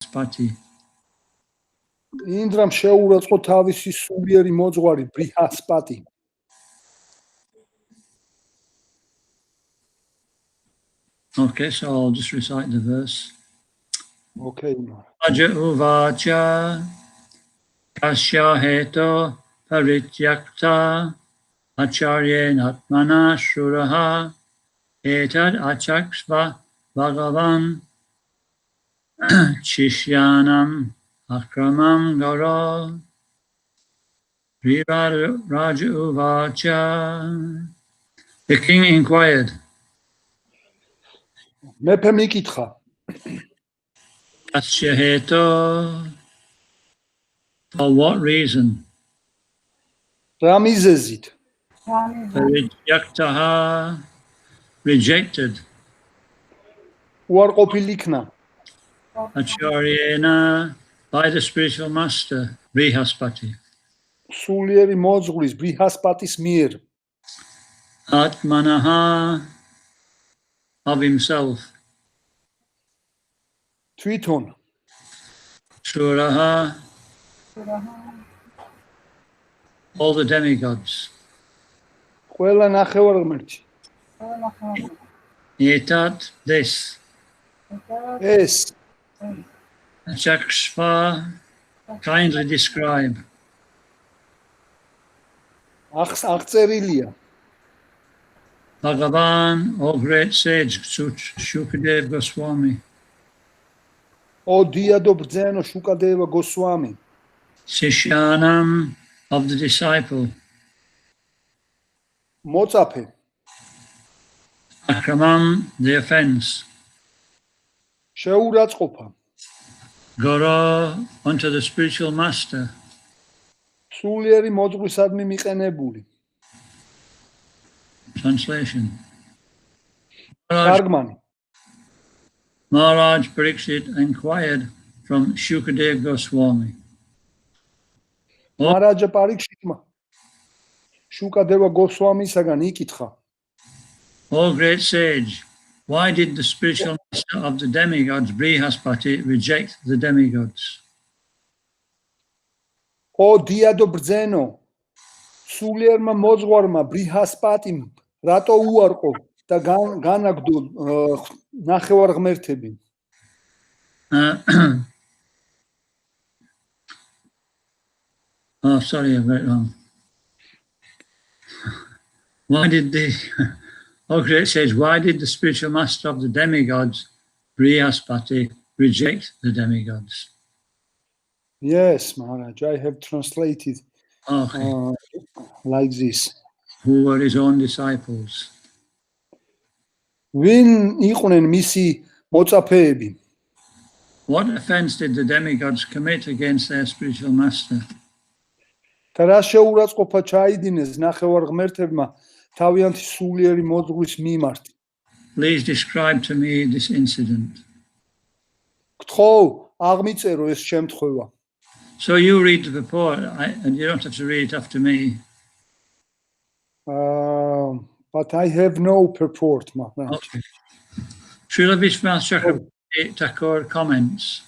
Spati. Indram შეურაცხო თავისი სულიერი მოძღვარი ბრიჰასპატი. Okay, so I'll just recite the verse. Okay. Raja uvacha kasya heto parityakta acharyen atmana shuraha etad achaksva bhagavan chishyanam akramam garo Raja uvacha. The king inquired. მეფე მიკითხა. Kasya heto. For what reason? რა მიზეზით? Parityaktaha. Rejected. უარყოფილი იქნა. Acharyena. By the spiritual master, Brihaspati. სულიერი მოძღვრის ბრიჰასპატის მიერ. Atmanaha. Of himself. თვითონ. Shuraha. All the demigods. ყველა ნახევარღმერთი. Etat this. ეს Chakshva. Kindly describe. აღწერილია. Bhagavan, O great sage, Shukadeva Goswami. ო დიადო ბრძენო შუკადევა გოსვამი. Sishyanam of the disciple. მოწაფე. Akramam, the offense. შეურაცხყოფა. Guru, unto the spiritual master. სულიერი მოძღვრისადმი მიყენებული. Translation. თარგმანი. Maharaj Pariksit inquired from Shukadeva Goswami. მაჰარაჯა პარიქშიტმა შუკადევა გოსვამისაგან იკითხა. O great sage, why did the spiritual master of the demigods, Brihaspati, reject the demigods? ო დიადო ბრძენო სულიერმა მოძღვარმა ბრიჰასპატიმ რატო უარყო და განაგდო ნახევარღმერთები? Oh, sorry, I got it wrong. Why did the, oh great sage, why did the spiritual master of the demigods, Brihaspati, reject the demigods? Yes, Maharaj, I have translated like this. Who were his own disciples. ვინ იყვნენ მისი მოწაფეები? What offense did the demigods commit against their spiritual master? და რა შეურაცხყოფა ჩაიდინეს ნახევარღმერთებმა თავიანთი სულიერი მოძღვრის მიმართ? Please describe to me this incident. გთხოვ, აღმიწერო ეს შემთხვევა. So you read the report, and you don't have to read it after me. But I have no purport, Maharaj. Okay. Srila Vishwanath Chakravarti Thakur comments.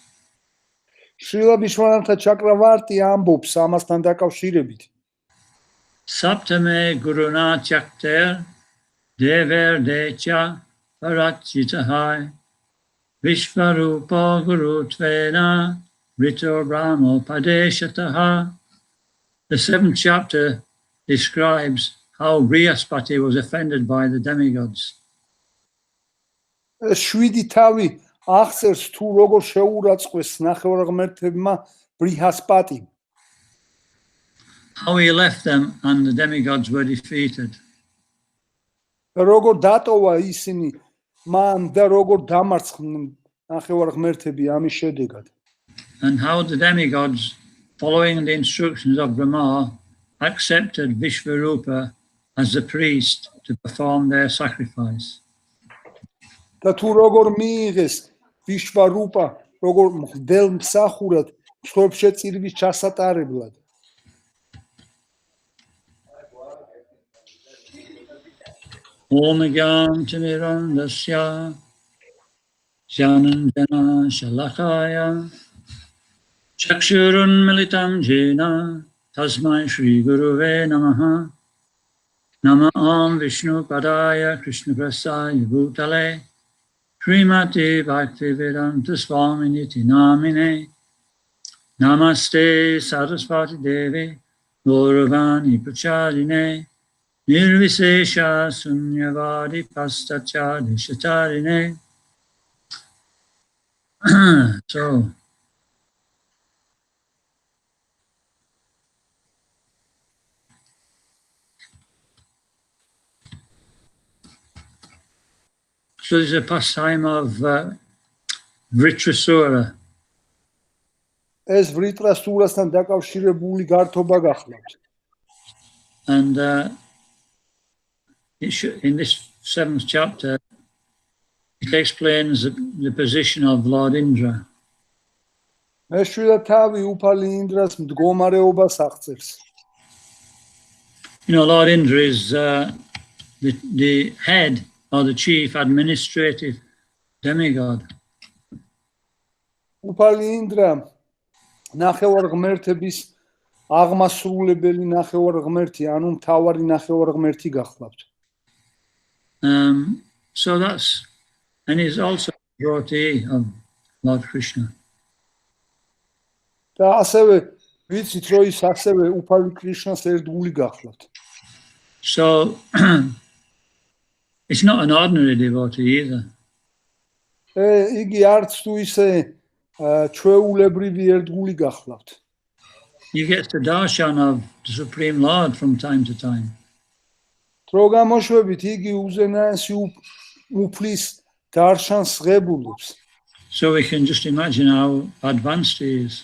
შრილა ვიშვანათა ჩაკრავარტი ამბობს ამასთან დაკავშირებით. Saptame Guruna Chakter Dever Decha Parachitahai Vishvarupa Guru Tvena Rito Brahmo Padeshataha. The 7th chapter describes how Brihaspati was offended by the demigods. შვიდი თავი აღწერს თუ როგორ შეურაცხყვეს ნახევარღმერთებმა ბრიჰასპატი. How he left them and the demigods were defeated. როგორ დატოვა ისინი მან და როგორ დამარცხდნენ ნახევარღმერთები ამის შედეგად. And how the demigods, following the instructions of Brahma, accepted Vishvarupa as the priest to perform their sacrifice. და თუ როგორ მიიღეს ვიშვარუპა როგორ მღვდელ მსახურად მსხვერპლშეწირვის ჩასატარებლად. Om Gyan Timirandasya Janandana Shalakaya Chakshurun Militam Jena Tasmai Shri Guruve Namaha Namah Vishnu Padaya Krishna Prasaya Bhutale Srimati Bhaktivedanta Swami Niti Namine Namaste Saraswati Devi Gauravani Pracharine Nirvisesha Sunyavadi Pastachadi Shatarine. So this is a pastime of Vritrasura. ეს ვრიტრასურასთან დაკავშირებული გართობა გახლავთ. And in this 7th chapter, it explains the position of Lord Indra. მეშვიდად თავი უფალი ინდრას მდგომარეობას აღწერს. You know, Lord Indra is the head or the chief administrative demigod. უფალი ინდრა ნახევარ ღმერთების აღმასრულებელი ნახევარ ღმერთი, ანუ მთავარი ნახევარ ღმერთი გახლავთ. So that's, and he's also a devotee of Lord Krishna. და ასევე ვიცით რომ ის ასევე უფალი კრიშნას ერთგული გახლავთ. So it's not an ordinary devotee either. იგი არც თუ ისე ჩვეულებრივი ერთგული gachlavt. You get the darshan of the Supreme Lord from time to time. Dro gamoshvebit igi uzenasi uplis darshans ღებულობს. So we can just imagine how advanced he is.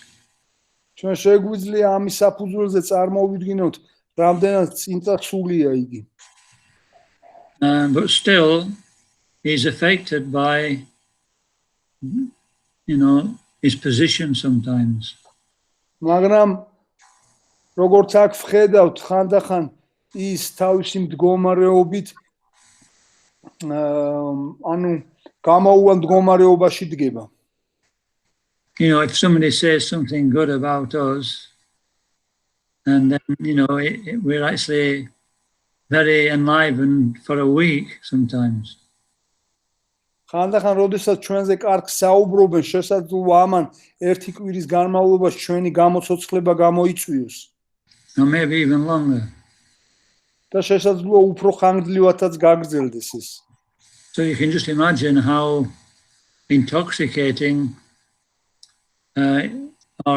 ჩვენ შეგვიძლია ამის საფუძველზე წარმოვიდგინოთ, რამდენად წინწასულია იგი. But still, he's affected by, his position sometimes. მაგრამ როგორც აქ ვხედავთ, ხანდახან ის თავისი მდგომარეობით ანუ გამოუვალ მდგომარეობაში დგება. If somebody says something good about us, and then, we're actually very enlivened for a week sometimes. ხანდახან როდესაც ჩვენზე კარგ საუბრობენ, შესაძლოა ამან ერთი კვირის განმავლობაში ჩვენი გამოცოცხლება გამოიწვიოს. Or maybe even longer. და შესაძლოა უფრო ხანგრძლივადაც გაგრძელდეს ეს. So you can just imagine how intoxicating or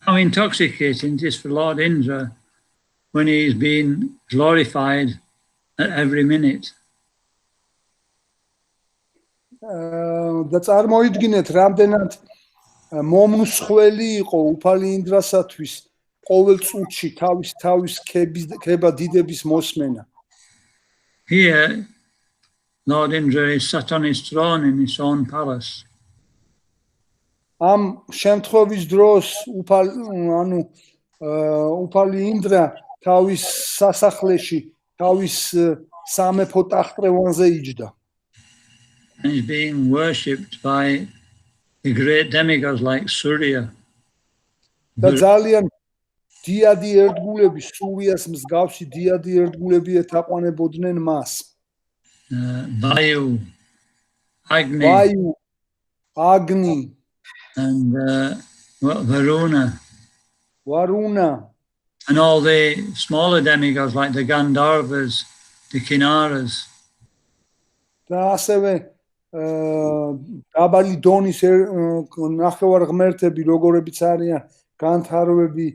how intoxicating it is for Lord Indra when he's been glorified at every minute. და წარმოიდგინეთ, რამდენად მომნუსხველი იყო უფალი ინდრასათვის ყოველ წუთში თავის ქება დიდების მოსმენა. Here, Lord Indra is sat on his throne in his own palace. Am შემთხვევის დროს უფალი ინდრა თავის სასახლეში, თავის სამეფო ტახტრევანზე იჯდა. And he's being worshipped by the great demigods like Surya. და ძალიან დიადი ერთგულები, სურიას მსგავსი დიადი ერთგულები ეთაყვანებოდნენ მას. Vayu, Agni, and Varuna, and all the smaller demigods like the Gandharvas, the Kinnaras. და ასევე დაბალი დონის ნახევარ ღმერთები, როგორებიც არიან განთარვები,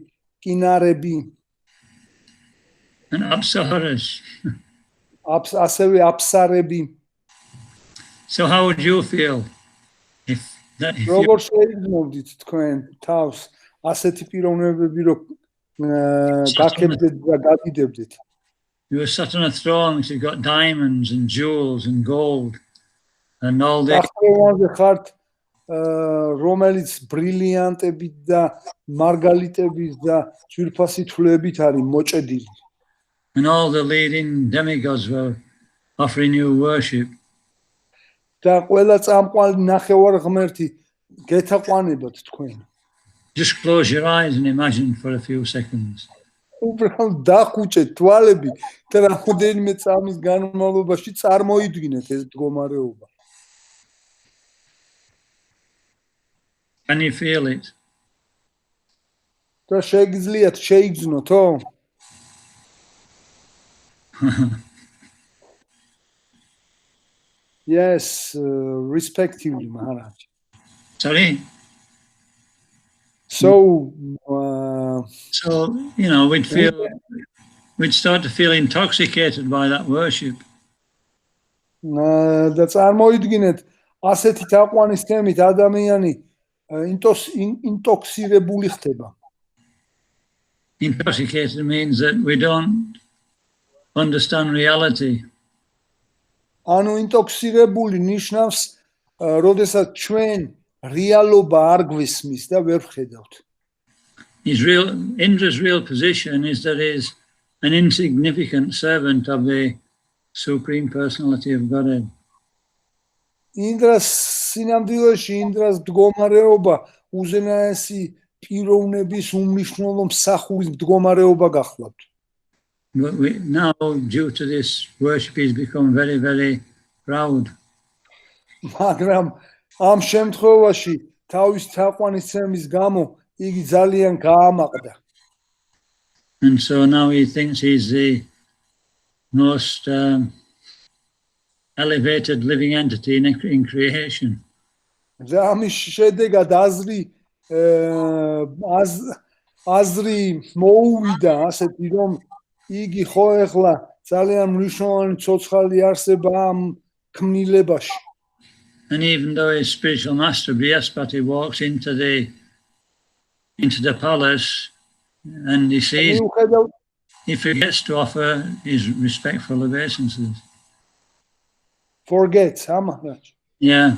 კინარები. And Apsaras. ასევე აფსარები. So how would you feel if როგორ შეიგრძნობდით თქვენ თავს ასეთი პიროვნებები რო გაკეთებდეთ და გადიდებდეთ? You were sat on a throne which has got diamonds and jewels and gold and all this. ტახტევანზე ხართ რომელიც ბრილიანტებით და მარგალიტებით და ძვირფასი თვლებით არის მოჭედილი. And all the leading demigods were offering you worship. და ყველა წამყვანი ნახევარღმერთი გეთაყვანებათ თქვენ. Just close your eyes and imagine for a few seconds. უბრალოდ დახუჭეთ თვალები და რამდენიმე წამის განმავლობაში წარმოიდგინეთ ეს მდგომარეობა. Can you feel it? და შეგიძლიათ შეიგრძნოთო? Yes, respectively, Maharaj. Sorry? So, you know, we'd start to feel intoxicated by that worship. და წარმოიდგინეთ ასეთი თაყვანისცემით ადამიანი ინტოქსირებული ხდება. Intoxicated means that we don't understand reality. ანუ ინტოქსირებული ნიშნავს, როდესაც ჩვენ რეალობა არ გვისმის და ვერ ვხედავთ. Indra's real position is that he is an insignificant servant of the Supreme Personality of Godhead. ინდრას სინამდვილეში ინდრას მდგომარეობა უზენაესი პიროვნების უმნიშვნელო მსახურის მდგომარეობა გახლავთ. But now, due to this worship, he's become very, very proud. მაგრამ ამ შემთხვევაში თავის თაყვანისცემის გამო იგი ძალიან გაამაყდა. And so now he thinks he's the most elevated living entity in creation. და ამის შედეგად აზრი მოუვიდა ასეთი რომ იგი ხო ეხლა ძალიან მნიშვნელოვანი ცოცხალი არსება ამ ქმნილებაში. And even though his spiritual master Brihaspati walks into the palace and he sees, he forgets to offer his respectful obeisances. Forgets, Maharaj. Yeah.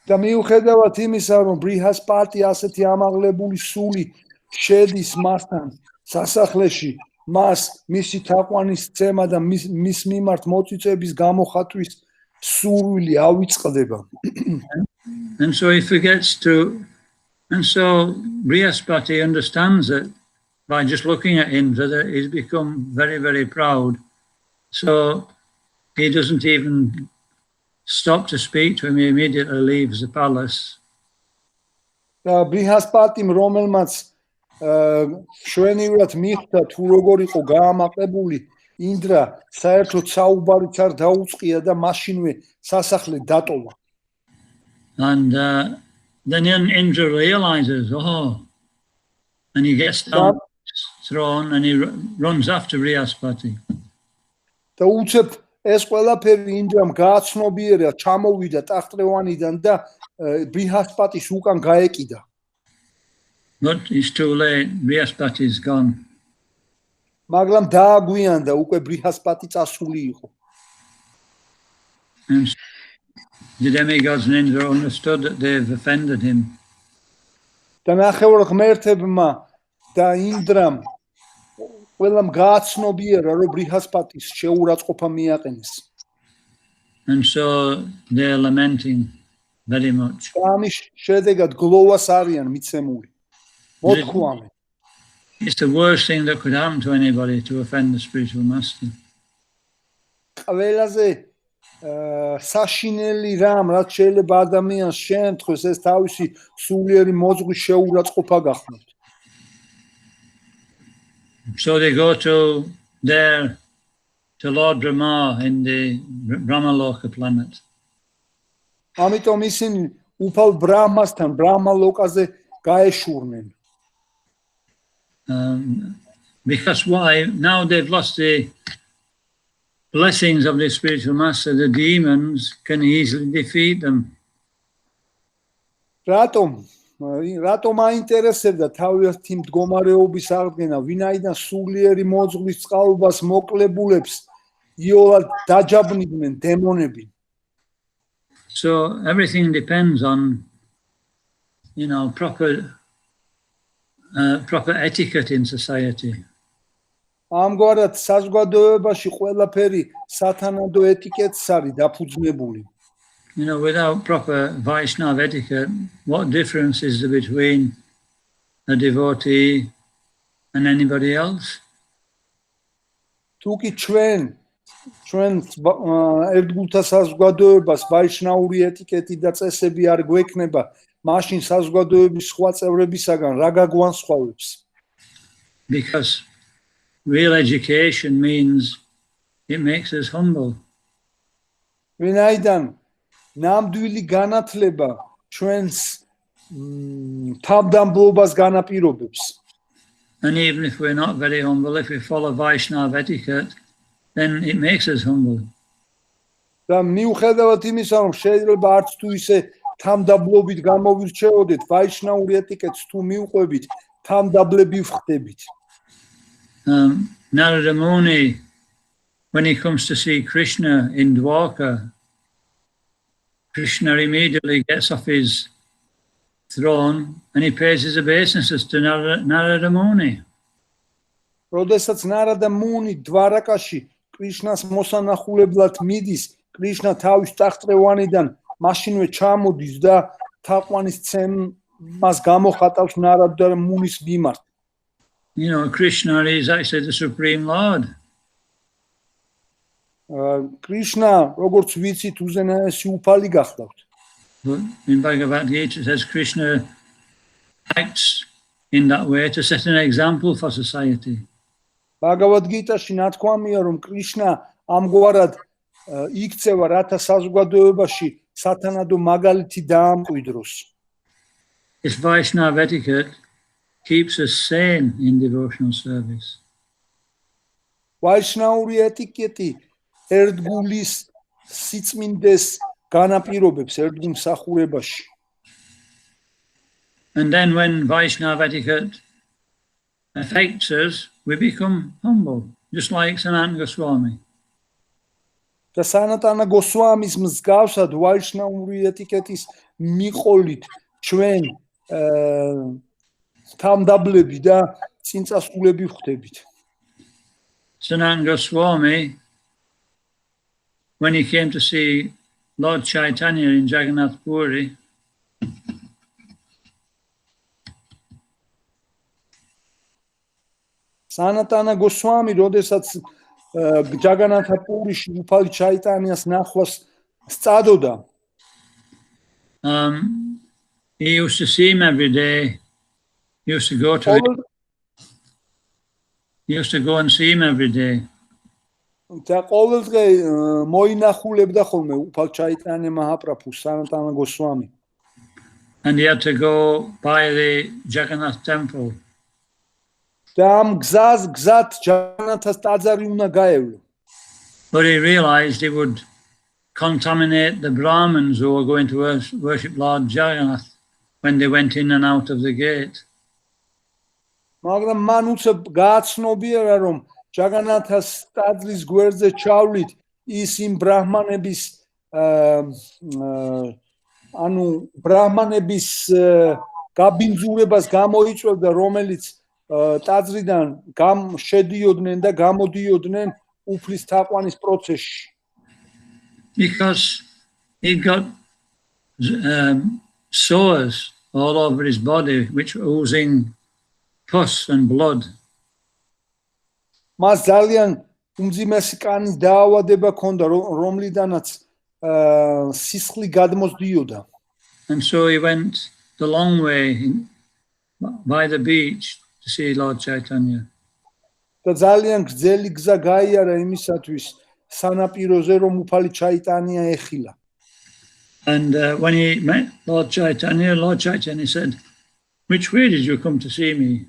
და მიუხედავად იმისა, რომ ბრიჰასპატი ასეთი ამაღლებული სული შედის მასთან სასახლეში, მას მისი თაყვანისცემა და მის მიმართ მოწიწების გამოხატვის სურვილი ავიწყდება. And so he forgets to, and so Brihaspati understands that by just looking at him that he's become very, very proud. So he doesn't even stop to speak to him, he immediately leaves the palace. და ბრიჰასპატიმ რომელმაც შვენივრად მიხვდა თუ როგორ იყო გაამაყებული ინდრა საერთოდ საუბარიც არ დაუწყია და მაშინვე სასახლე დატოვა. And then Indra realizes, and he gets down his throne and he runs after Brihaspati. და უცებ ეს ყველაფერი ინდრამ გააცნობიერა, ჩამოვიდა ტახტრევანიდან და ბრიჰასპატის უკან გაეკიდა. But it's too late, Brihaspati is gone. მაგრამ დააგვიანდა, უკვე ბრიჰასპატი წასული იყო. And the demigods and Indra understood that they've offended him. და ნახევარღმერთებმა და ინდრამ ყველამ გააცნობიერა, რომ ბრიჰასპატის შეურაცხყოფა მიაყენეს. And so they're lamenting very much. ამის შედეგად გლოვას არიან მიცემული. მოთქვამენ. It's the worst thing that could happen to anybody to offend the spiritual master. ყველაზე საშინელი რამ, რაც შეიძლება ადამიანს შეემთხვეს, ეს თავისი სულიერი მოძღვრის შეურაცხყოფა გახსნათ. So they go to Lord Brahma in the Brahmaloka planet. ამიტომ ისინი უფალ ბრაჰმასთან ბრაჰმალოკაზე გაეშურნენ. Because why? Now they've lost the blessings of the spiritual master, the demons can easily defeat them. რატომ აინტერესებდა თავისი მდგომარეობის აღდგენა, ვინაიდან სულიერი მოძღვრის წყალობას მოკლებულებს იოლად დაჯაბნიდნენ დემონები. So everything depends on, proper etiquette in society. ამგვარად საზოგადოებაში ყველაფერი სათანადო ეტიკეტს არის დაფუძნებული. Without proper Vaishnava etiquette, what difference is there between a devotee and anybody else? თუ კი ჩვენ ერთგულთა საზოგადოებას ვაიშნაური ეტიკეტი და წესები არ გვექნება, მაშინ საზოგადოების სხვა წევრებისაგან რა გაგვანსხვავებს? Because real education means it makes us humble. ვინაიდან ნამდვილი განათლება ჩვენს თავდამბლობას განაპირობებს. And even if we're not very humble, if we follow Vaishnava etiquette, then it makes us humble. და მიუხედავად იმისა, რომ შეიძლება არც თუ ისე თამდაბლობით გამოვირჩეოდეთ, ვაიშნაური ეტიკეტს თუ მიუყვებით, თამდაბლები ვხდებით. Narada Muni, when he comes to see Krishna in Dwarka, Krishna immediately gets off his throne and he pays his obeisances to Narada Muni. როდესაც ნარადა მუნი დვარაკაში კრიშნას მოსანახულებლად მიდის, კრიშნა თავის ტახტრევანიდან მაშინვე ჩამოდის და თაყვანის ცემას გამოხატავს ნარადა მუნის მიმართ. Krishna is actually the Supreme Lord. Krishna, როგორც ვიცით, უზენაესი უფალი გახდათ. In Bhagavad Gita it says Krishna acts in that way to set an example for society. Bhagavad Gita-ში ნათქვამია, რომ კრიშნა ამგვარად იქცევა, რათა საზოგადოებაში სათანადო მაგალითი დაამკვიდროს. This Vaishnava etiquette keeps us sane in devotional service. ვაიშნაური ეტიკეტი ერთგულის სიწმინდეს განაპირობებს ერთგულ მსახურებაში. And then when Vaishnava etiquette affects us, we become humble, just like Sanatana Swami. და სანატანა გოსვამის მსგავსად ვაიშნაური ეტიკეტის მიყოლით ჩვენ თამდაბლები და წინწასულები ვხდებით. Sanatana Swami, when he came to see Lord Chaitanya in Jagannath Puri, სანატანა გოსვამი, როდესაც ჯაგანათა პურიში უფალი ჩაიტანიას ნახვას სწადოდა, he used to see him every day. He used to go and see him every day. და ყოველდღე მოინახულებდა ხოლმე უფალ ჩაიტანია მაჰაპრაბჰუს სანატანა გოსვამი. And he had to go by the Jagannath temple. და ამ გზად ჯაგანათას ტაძარი უნდა გაევლო. But he realized he would contaminate the Brahmins who were going to worship Lord Jagannath when they went in and out of the gate. მაგრამ მან უცებ გააცნობიერა, რომ ჯაგანათას ტაძრის გვერდზე ჩავლით ის იმ ბრაჰმანების ბრაჰმანების გაბინძურებას გამოიწვევდა, რომელიც ტაძრიდან შედიოდნენ და გამოდიოდნენ უფლის თაყვანის პროცესში. Because he got sores all over his body which were oozing pus and blood. მას ძალიან უმძიმესი კანის დაავადება ჰქონდა, რომლიდანაც სისხლი გადმოსდიოდა. And so he went the long way by the beach to see Lord Chaitanya. და ძალიან გრძელი გზა გაიარა იმისათვის სანაპიროზე, რომ უფალი ჩაიტანია ეხილა. And when he met Lord Chaitanya said, "Which way did you come to see me?"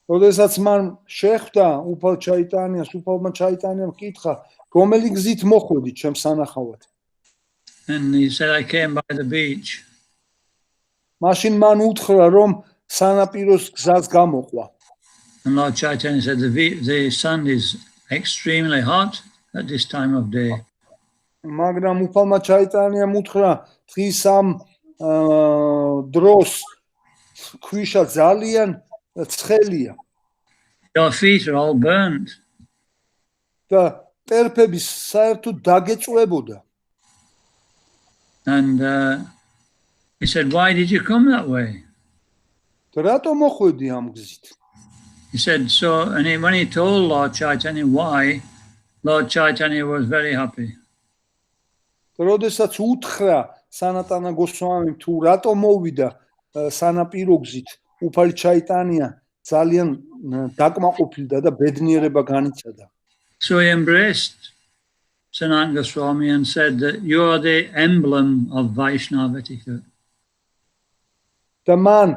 როდესაც მან შეხვდა უფალ ჩაიტანიას, უფალმა ჩაიტანიამ კითხა, რომელი გზით მოხვედი ჩემს სანახავად? And he said, "I came by the beach." მაშინ მან უთხრა, რომ სანაპიროს გზას გამოყვა. And Lord Chaitanya said, the sun is extremely hot at this time of day. მაგრამ უფალმა ჩაიტანიამ უთხრა დღის ამ დროს ქვიშა ძალიან ცხელია Your feet are all burnt. და ტერფების საერთოდ დაგეწვებოდა. And he said, why did you come that way? რატო მოხვედი ამ გზით? He said, so, and when he told Lord Chaitanya why, Lord Chaitanya was very happy. როდესაც უთხრა სანატანა გოსვამიმ თუ რატო მოვიდა სანაპირო გზით, უფალი ჩაიტანია ძალიან დაკმაყოფილდა და ბედნიერება განიცადა. So he embraced Sanatana Swami and said that you are the emblem of Vaishnava etiquette. და მან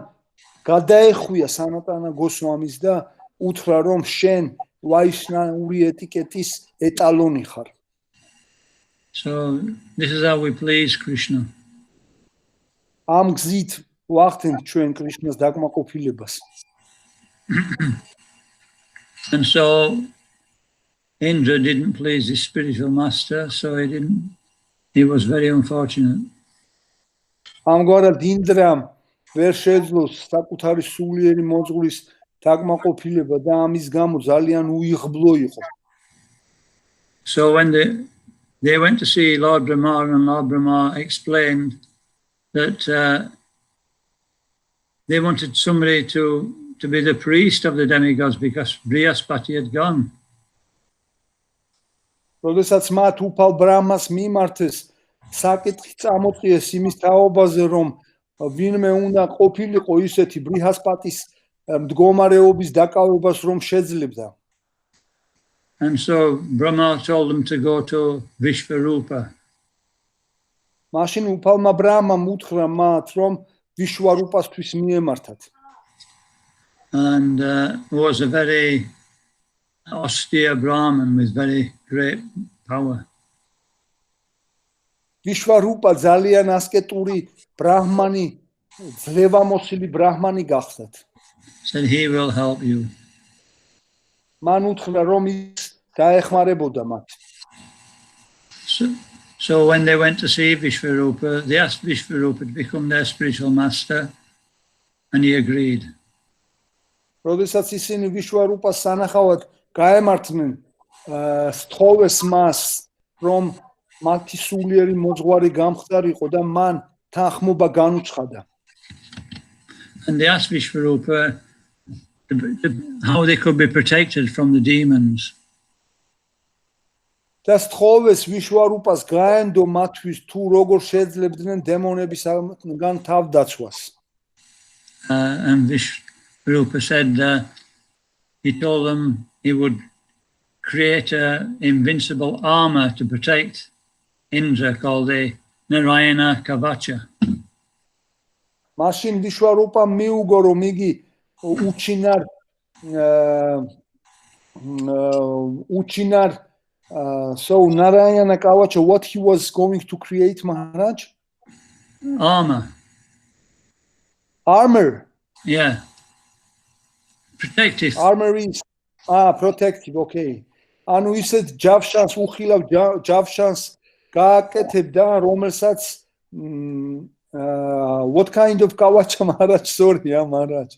გადაეხვია სანატანა გოსვამის და უთხრა რომ შენ ვაიშნაური ეტიკეტის ეტალონი ხარ. So this is how we please Krishna. ამ გზით ვახდენთ ჩვენ კრიშნას დაკმაყოფილებას. And so Indra didn't please his spiritual master, so he was very unfortunate. ამგვარად ინდრამ ვერ შეძლო საკუთარი სულიერი მოძღვრის დაკმაყოფილება და ამის გამო ძალიან უიღბლო იყო. So when they went to see Lord Brahma, and Lord Brahma explained that they wanted somebody to be the priest of the demigods because Brihaspati had gone. როდესაც მათ უფალ ბრამას მიმართეს საკითხი წამოწიეს იმის თაობაზე რომ ვინმე უნდა ყოფილიყო ისეთი ბრიჰასპატის მდგომარეობის დაკავებას რომ შეძლებდა. And so Brahma told them to go to Vishvarupa. მაშინ უფალმა ბრამამ უთხრა მათ რომ ვიშვარუპასთვის მიემართათ. And was a very austere Brahmin with very great power. ვიშვარუპა ძალიან ასკეტური ბრაჰმანი, ძლევამოსილი ბრაჰმანი გახდათ. Said he will help you. მან უთხრა რომ ის დაეხმარებოდა მათ. So when they went to see Vishvarupa, they asked Vishvarupa to become their spiritual master, and he agreed. როდესაც ისინი ვიშვარუპას სანახავად გაემართნენ, სთხოვეს მას, რომ მათი სულიერი მოძღვარი გამხდარიყო და მან თანხმობა განუცხადა. And they asked Vishvarupa how they could be protected from the demons. და სთხოვეს ვიშვარუპას გაენდო მათთვის თუ როგორ შეძლებდნენ დემონებისგან თავდაცვას. And Vishvarupa said he told them he would create an invincible armor to protect Indra called the Narayana Kavacha. მაშინ ვიშვარუპა მიუგო რომ იგი უჩინარ so Narayana Kavacha, what he was going to create, Maharaj? Armor. Yeah. Protective. Armor is protective, okay. ანუ ისეთ ჯავშანს უხილავ ჯავშანს გააკეთებდა, რომელსაც what kind of Kavacha, Maharaj? Sorry, Maharaj.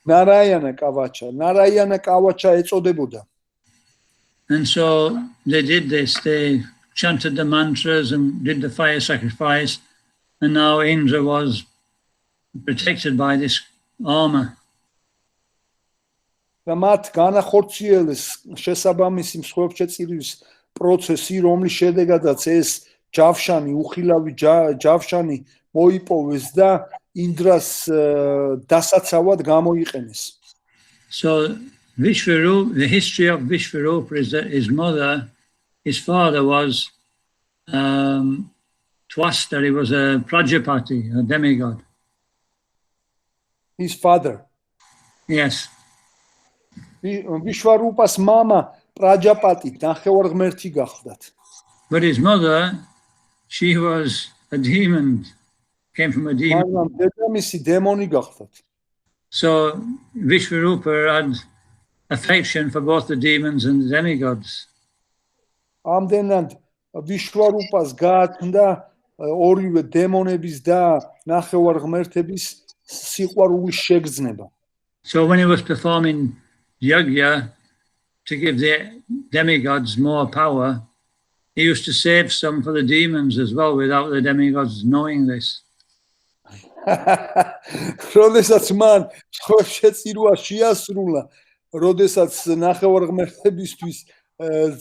Narayana Kavacha. Narayana Kavacha eწოდებოდა. And so they did this. They chanted the mantras and did the fire sacrifice, and now Indra was protected by this armor. და მათ განახორციელეს შესაბამისი მსხვერპლშეწირის პროცესი, რომლის შედეგადაც ეს ჯავშანი, უხილავი ჯავშანი მოიპოვეს და ინდრას დასაცავად გამოიყენეს. So Vishvarupa, the history of Vishvarupa is that his father was Twasta, he was a Prajapati, a demigod. His father? Yes. Vishvarupas mama Prajapati, ნახევარღმერთი გახდათ. But his mother, she was a demon, came from a demon. მაგრამ დედამისი დემონი გახდათ. So Vishvarupa had affection for both the demons and the demigods. ამდენად ვიშვარუპას გააჩნდა ორივე დემონების და ნახევარ ღმერთების სიყვარულის შეგრძნება. So when he was performing yagya to give the demigods more power, he used to save some for the demons as well without the demigods knowing this. როდესაც მან შეწირვა შეასრულა, როდესაც ნახევარ ღმერთებისთვის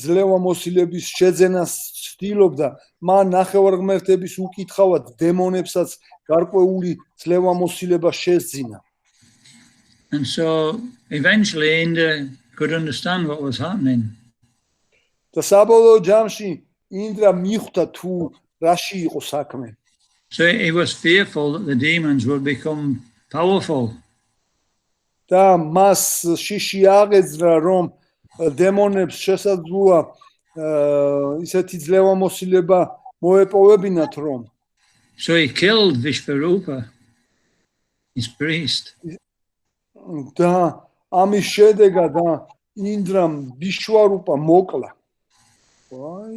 ძლევამოსილების შეძენას ცდილობდა, მან ნახევარ ღმერთების უკითხავად დემონებსაც გარკვეული ძლევამოსილება შეძინა. And so eventually Indra could understand what was happening. და საბოლოო ჯამში ინდრა მიხვდა თუ რაში იყო საქმე. So he was fearful that the demons would become powerful. და მას შიში აღეძრა რომ დემონებს შესაძლოა ისეთი ძლევამოსილება მოეპოვებინათ რომ. So he killed Vishvarupa, his priest. და ამის შედეგად ინდრამ ვიშვარუპა მოკლა. Why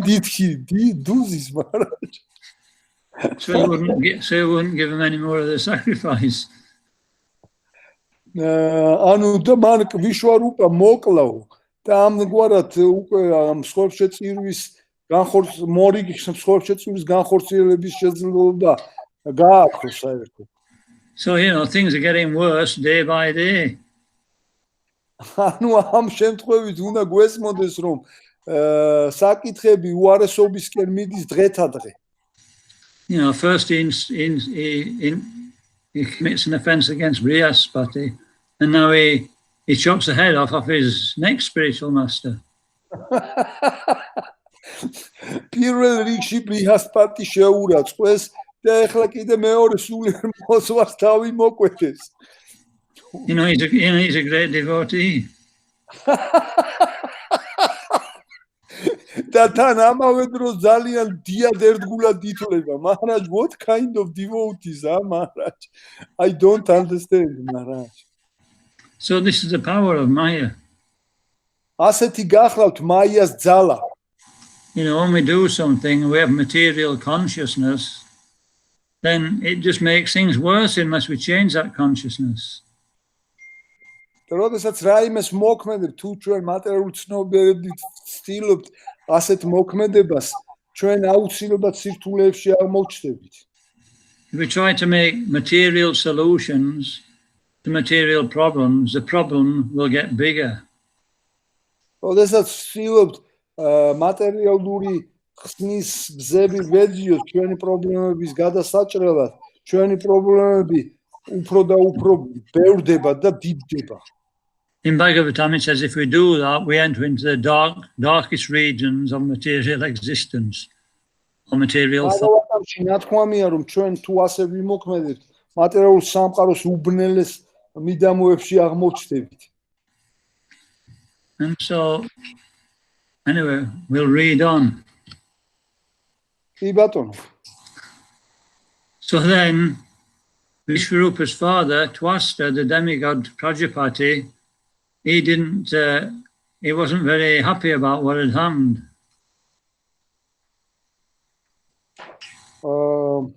did he do this, Maharaj? So he wouldn't give him any more of the sacrifice. ანუ და მან ვიშვარუპა მოკლაო და ამგვარად უკვე მსხვერპლშეწირვის მსხვერპლშეწირვის განხორციელების შეძლება გააქვს საერთოდ. So things are getting worse day by day. ანუ ამ შემთხვევით უნდა გვესმოდეს რომ საკითხები უარესობისკენ მიდის დღეთადღე. First he commits an offense against Brihaspati, and now he chops the head off his next spiritual master. პირველ რიგში ბრიჰასპატი შეურაცხყვეს და ეხლა კიდე მეორე სულიერ მოსვას თავი მოკვეთეს. He's a great devotee. და თან ამავე დროს ძალიან დიად ერთგულად ითვლება. Maharaj, what kind of devotees, Maharaj? I don't understand, Maharaj. So this is the power of Maya. ასეთი გახლავთ მაიას ძალა. When we do something, we have material consciousness, then it just makes things worse unless we change that consciousness. როდესაც რაიმეს მოქმედებ, თუ ჩვენ მატერიალურ ცნობიერებით ვცდილობთ ასეთ მოქმედებას, ჩვენ აუცილებლად სირთულეებში აღმოჩნდებით. If we try to make material solutions to material problems, the problem will get bigger. როდესაც ვცდილობთ მატერიალური ხსნის გზები ვეძიოთ ჩვენი პრობლემების გადასაჭრელად, ჩვენი პრობლემები უფრო და უფრო ბევრდება და დიდდება. In Bhagavatam it says if we do that, we enter into the darkest regions of material existence or material thought. ნათქვამია რომ ჩვენ თუ ასე ვიმოქმედებთ, მატერიალურ სამყაროს უბნელეს მიდამოებში აღმოჩნდებით. And so anyway, we'll read on. კი ბატონო. So then Vishvarupa's father, Twasta, the demigod Prajapati, he wasn't very happy about what had happened. So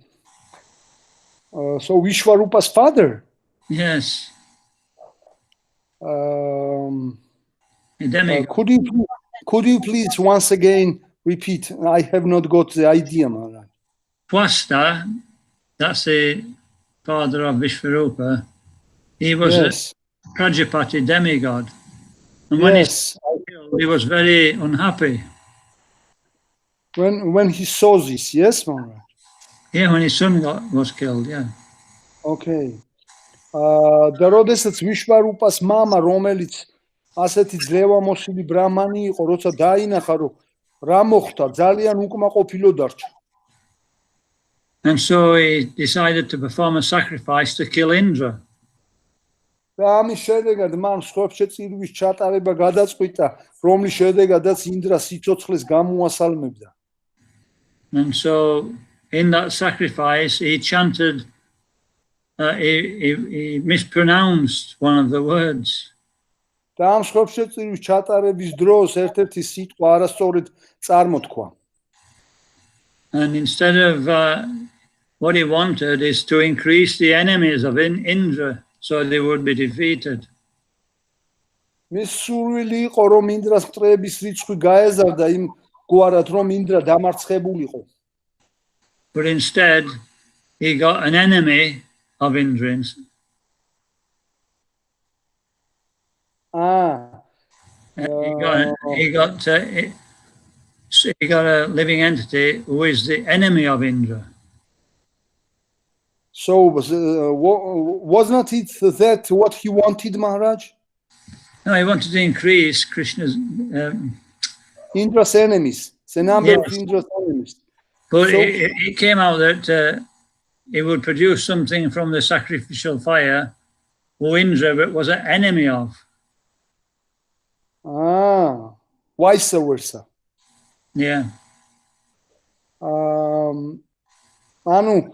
Vishvarupa's father? Yes. Could you please once again repeat? I have not got the idea, Maharaj. Twasta, that's the father of Vishvarupa. He was a Prajapati demigod. And when he was very unhappy. When he saw this, yes, Maharaj? Yeah, when his son was killed, yeah. Okay. და როდესაც ვიშვარუპას მამა, რომელიც ასეთი ძლევამოსილი ბრაჰმანი იყო, როცა დაინახა, რომ რა მოხდა, ძალიან უკმაყოფილო დარჩა. And so he decided to perform a sacrifice to kill Indra. და ამის შედეგად მან სხვებშეწირვის ჩატარება გადაწყვიტა, რომლის შედეგადაც ინდრა სიცოცხლეს გამოასალმებდა. And so in that sacrifice he chanted, he mispronounced one of the words. და და ამ სხობშეწირის ჩატარების დროს ერთ-ერთი სიტყვა არასწორად წარმოთქვა. And instead of what he wanted is to increase the enemies of Indra so they would be defeated. მის სურვილი იყო რომ ინდრას მტრების რიცხვი გაეზარდა იმ გვარად რომ ინდრა დამარცხებულიყო. But instead he got an enemy of Indra's. He got a living entity who is the enemy of Indra. So was not it that what he wanted, Maharaj? No, he wanted to increase Krishna's Indra's enemies, the number of Indra's enemies. But so, it came out that he would produce something from the sacrificial fire who Indra was an enemy of. Vice versa. Yeah. ანუ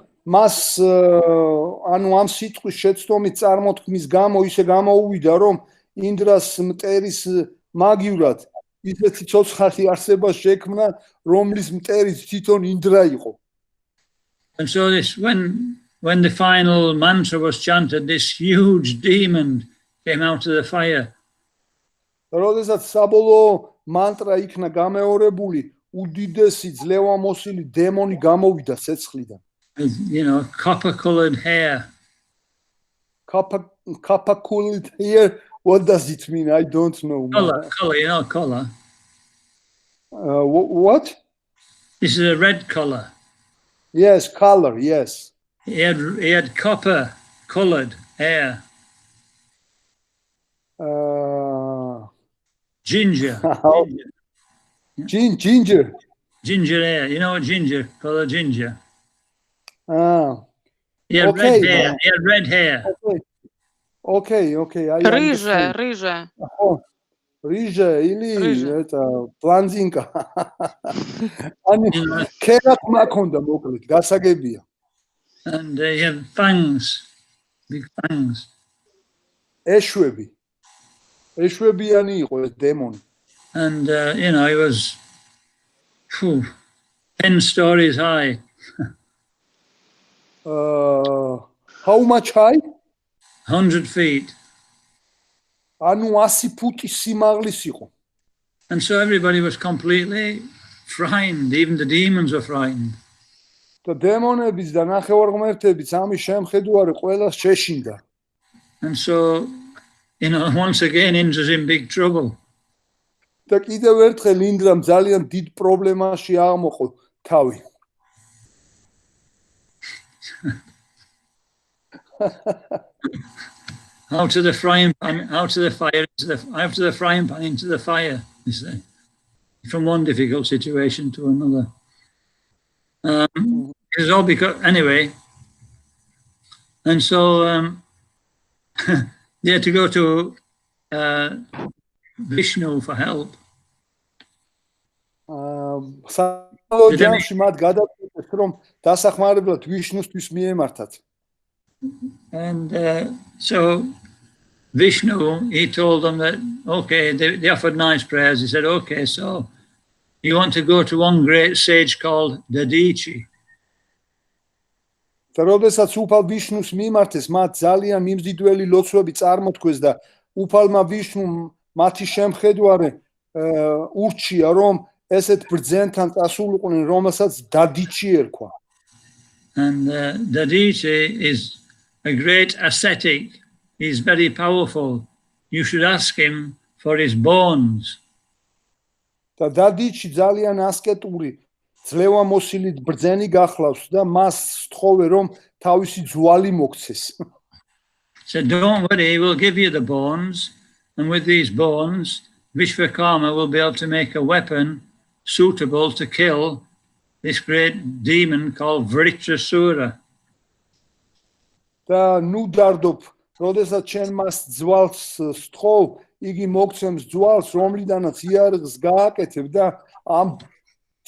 ამ სიტყვის შეცდომით წარმოთქმის გამო ისე გამოუვიდა რომ ინდრას მტერის მაგივრად ისეთი ცოცხალი არსება შექმნა რომლის მტერიც თვითონ ინდრა იყო. And so this when the final mantra was chanted, this huge demon came out of the fire. როდესაც საბოლოო მანტრა იქნა გამეორებული, უდიდესი ძლევამოსილი დემონი გამოვიდა ცეცხლიდან. You know, copper-colored hair. Copper-colored hair. What does it mean? I don't know. Color, you know, color. What? This is a red color. Yes, color, yes. He had copper-colored hair. Ginger. Ginger. Ginger hair. You know what ginger? Color ginger. He had okay, red hair. He had red hair. Okay. Рыжая. Рыжая или это блондинка. Они керат маконда моклет, გასაგებია. And he had fangs. Big fangs. ეშვებიანი იყო ეს დემონი. And you know, he was 10 stories high. How much high? 100 feet. ანუ 100 ფუტის სიმაღლის იყო. And so everybody was completely frightened. Even the demons were frightened. და დემონებიც და ნახევარღმერთებიც ამის შემხედვარი ყველას შეშინდა. And so, you know, once again, Indra's in big trouble. და კიდევ ერთხელ ინდრამ ძალიან დიდ პრობლემაში აღმოყო თავი. Out of the frying pan, out of the fire, out of the frying pan into the fire, you say, from one difficult situation to another. It's all because, anyway, and so they had to go to Vishnu for help. And so Vishnu, he told them that, okay, they offered nice prayers. He said, okay, so you want to go to one great sage called Dadichi. და როდესაც უფალ ვიშნუს მიმართეს, მათ ძალიან მიმზიდველი ლოცვები წარმოთქვეს და უფალმა ვიშნუმ მათი შემხედვარე ურჩია, რომ ესეთ ბრძენთან წასულიყვნენ, რომელსაც დადიჩი ერქვა. And Dadichi is a great ascetic. He's very powerful. You should ask him for his bones. და დადიჩი ძალიან ასკეტური ძლევამოსილით ბრძენი გახლავს და მას სთხოვე რომ თავისი ძვალი მოგცეს. So don't worry, we'll give you the bones, and with these bones Vishvakarma will be able to make a weapon suitable to kill this great demon called Vritrasura. და ნუ დარდობ, როდესაც ჩვენ მას ძვალს სთხოვ, იგი მოგცემს ძვალს, რომლიდანაც იარაღს გააკეთებ და ამ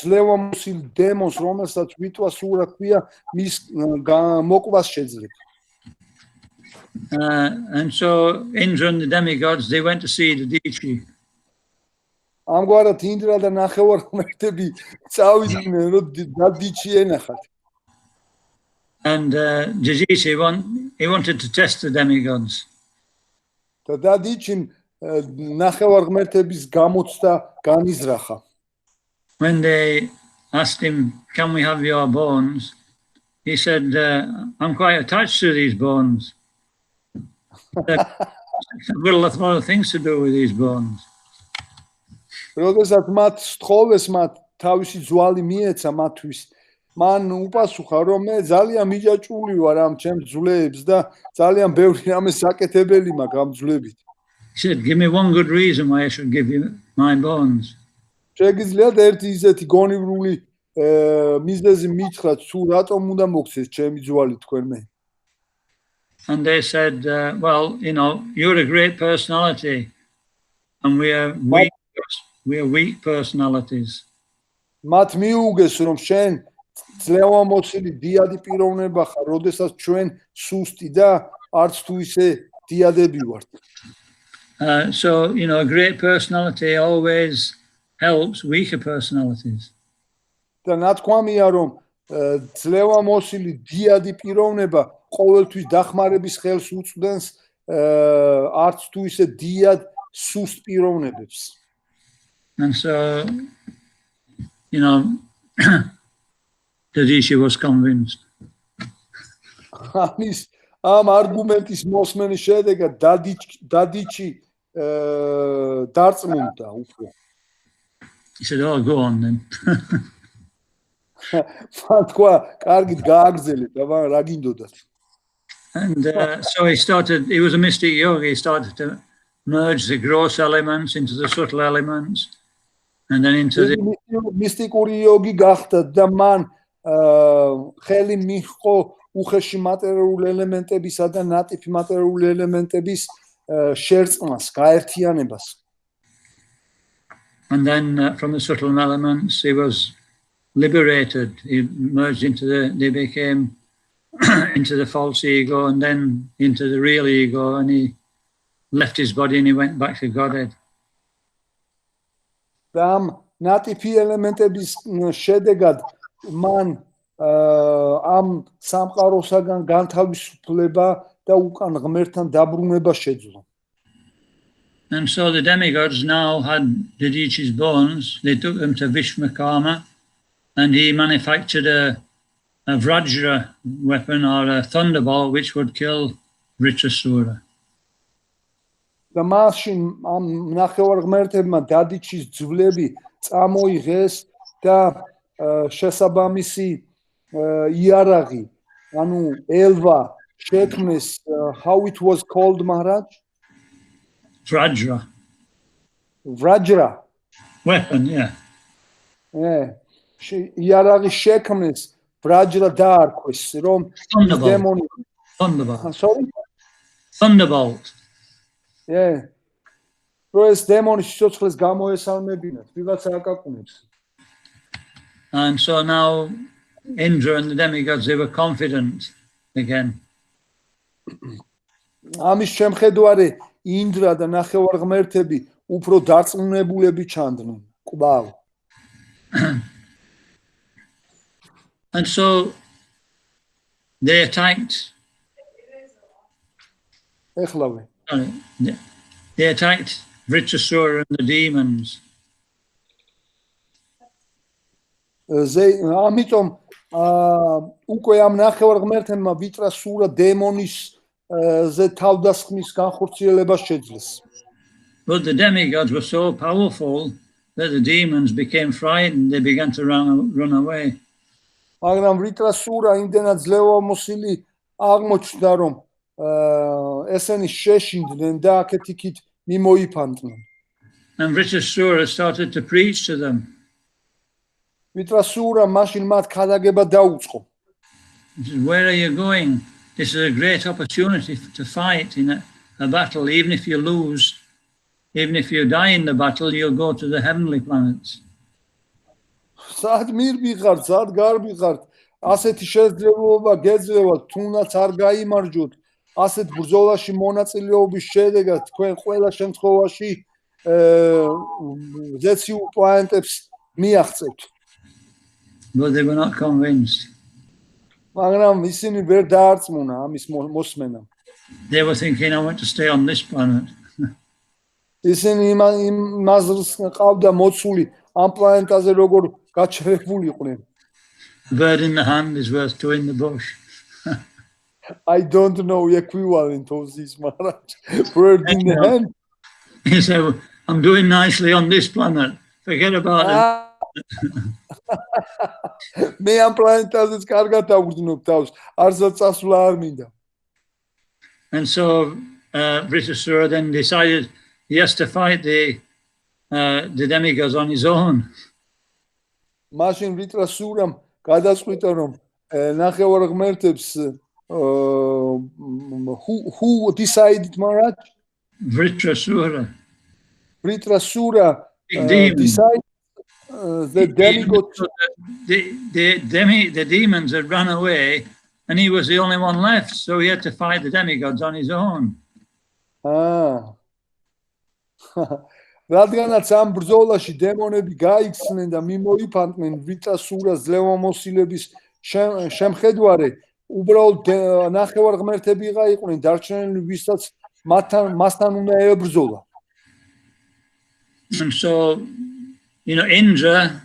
ძლევამოსილ დემონს, რომელსაც ვითვასურა ქვია, მის მოკვას შეძლებ. And so Indra and the demigods, they went to see the Dichi. ამგვარად ინდრა და ნახევარღმერთები წავიდნენ რომ დადიჩი ენახათ. And Didichi he wanted to test the demigods. და დადიჩიმ ნახევარღმერთების გამოცდა განიზრახა. When they asked him, "Can we have your bones?" He said, "I'm quite attached to these bones. I've got a lot of things to do with these bones." როდესაც მათ სთხოვეს მათ თავისი ძვალი მიეცა მათთვის მან უპასუხა რომ მე ძალიან მიჯაჭვული ვარ ამ ჩემს ძვლებს და ძალიან ბევრი რამე საკეთებელი მაქვს ამ ძვლებით. He said, "Give me one good reason why I should give you my bones." შეგიძლიათ ერთი ისეთი გონივრული მიზეზი მითხრათ თუ რატომ უნდა მოგცეს ჩემი ძვალი თქვენ მე. And they said, "Well, you're a great personality and we are weak personalities." მათ მიუგეს რომ შენ ძლევამოცილი დიადი პიროვნება ხარ, როდესაც ჩვენ სუსტი და არც თუ ისე დიადები ვართ. So, a great personality always helps weaker personalities. და ნათქვამია რომ ძლევამოცილი დიადი პიროვნება ყოველთვის დახმარების ხელს უწვდენს არც თუ ისე დიად სუსტ პიროვნებებს. And so, Didichi was convinced. ამ არგუმენტის მოსმენის შედეგად დადიჩი დარწმუნდა უფრო. He said, "Oh, go on then." თქვა, კარგით გააგრძელეთ, რა გინდოდათ. And so he was a mystic yogi. He started to merge the gross elements into the subtle elements and then into the მისტიკური იოგი გახდა და მან ხელი მიჰყო უხეში მატერიალური ელემენტებისა და ნატიფი მატერიალური ელემენტების შერწყმას, გაერთიანებას. And then from the subtle elements he was liberated. He merged they became into the false ego and then into the real ego, and he left his body and he went back to Godhead. Am natifi elementების შედეგად მან ამ სამყაროსაგან განთავისუფლება და უკან ღმერთთან დაბრუნება შეძლო. And so the demigods now had Didichi's bones. They took them to Vishvakarma and he manufactured a Vajra weapon or a thunderbolt which would kill Vritrasura. და მაშინ ამ ნახევარღმერთებმა დადიჩის ძვლები წამოიღეს და შესაბამისი იარაღი, ანუ ელვა შექმნეს, how it was called, Maharaj? Vajra. Vajra. Weapon, yeah. იარაღი შექმნეს, Vajra დაარქვეს, რომ დემონი. Thunderbolt. Sorry? Thunderbolt. Ეს დემონის სიცოცხლეს გამოესალმებინათ, ვიღაცა აკაკუნებს. And so now Indra and the demigods, they were confident again. ამის შემხედვარე ინდრა და ნახევარღმერთები უფრო დარწმუნებულები ჩანდნენ, კვლავ. And so they attacked. ეხლავე. They attacked Vritrasura and the demons. ამიტომ უკვე ამ ნახევარღმერთებმა ვიტრასურა დემონის ზე თავდასხმის განხორციელება შეძლეს. But the demigods were so powerful that the demons became frightened. They began to run away. მაგრამ ვიტრასურა იმდენად ძლევამოსილი აღმოჩნდა, რომ ესენი შეშინდნენ და აქეთ-იქით მიმოიფანტნენ. And Vritrasura started to preach to them. ვიტრასურა მაშინ მათ ქადაგება დაუწყო. Where are you going? This is a great opportunity to fight in a battle. Even if you lose, even if you die in the battle, you'll go to the heavenly planets. სად მირბიღართ, სად გარბიღართ, ასეთი შესაძლებლობა გეძლევათ, თუნდაც არ გაიმარჯვოთ, ასეთ ბრძოლაში მონაწილეობის შედეგად თქვენ ყველა შემთხვევაში ზეციურ პოინტებს მიაღწევთ. But they were not convinced. მაგრამ ისინი ვერ დაარწმუნა ამის მოსმენამ. They were thinking, I want to stay on this planet. ისინი იმას ყავდა მოცული ამ პლანეტაზე როგორ გაჩერებულიყვნენ. Bird in the hand is worth two in the bush. I don't know equivalent of this, Maharaj. Bird in the hand. He said, I'm doing nicely on this planet. Forget about it. მე ამ პლანეტაზეც კარგად აღვრძნობ თავს, არცაც წასვლა არ მინდა. And so Vritrasura then decided he has to fight the demigods on his own. მაშინ ვრიტრასურამ გადაწყვიტა რომ ნახევარ ღმერთებს who decided, Maharaj? Vritrasura. Vritrasura decided the demigods. The demons had run away and he was the only one left, so he had to fight the demigods on his own. რადგანაც ამ ბრძოლაში დემონები გაიქცნენ და მიმოიფანტნენ ვრიტრასურას ძლევამოსილების შემხედვარე, უბრალოდ ნახევარ ღმერთები იყიყვნენ დარჩენილი, ვისაც მასთან უნდა ებრძოლა. And so, Indra,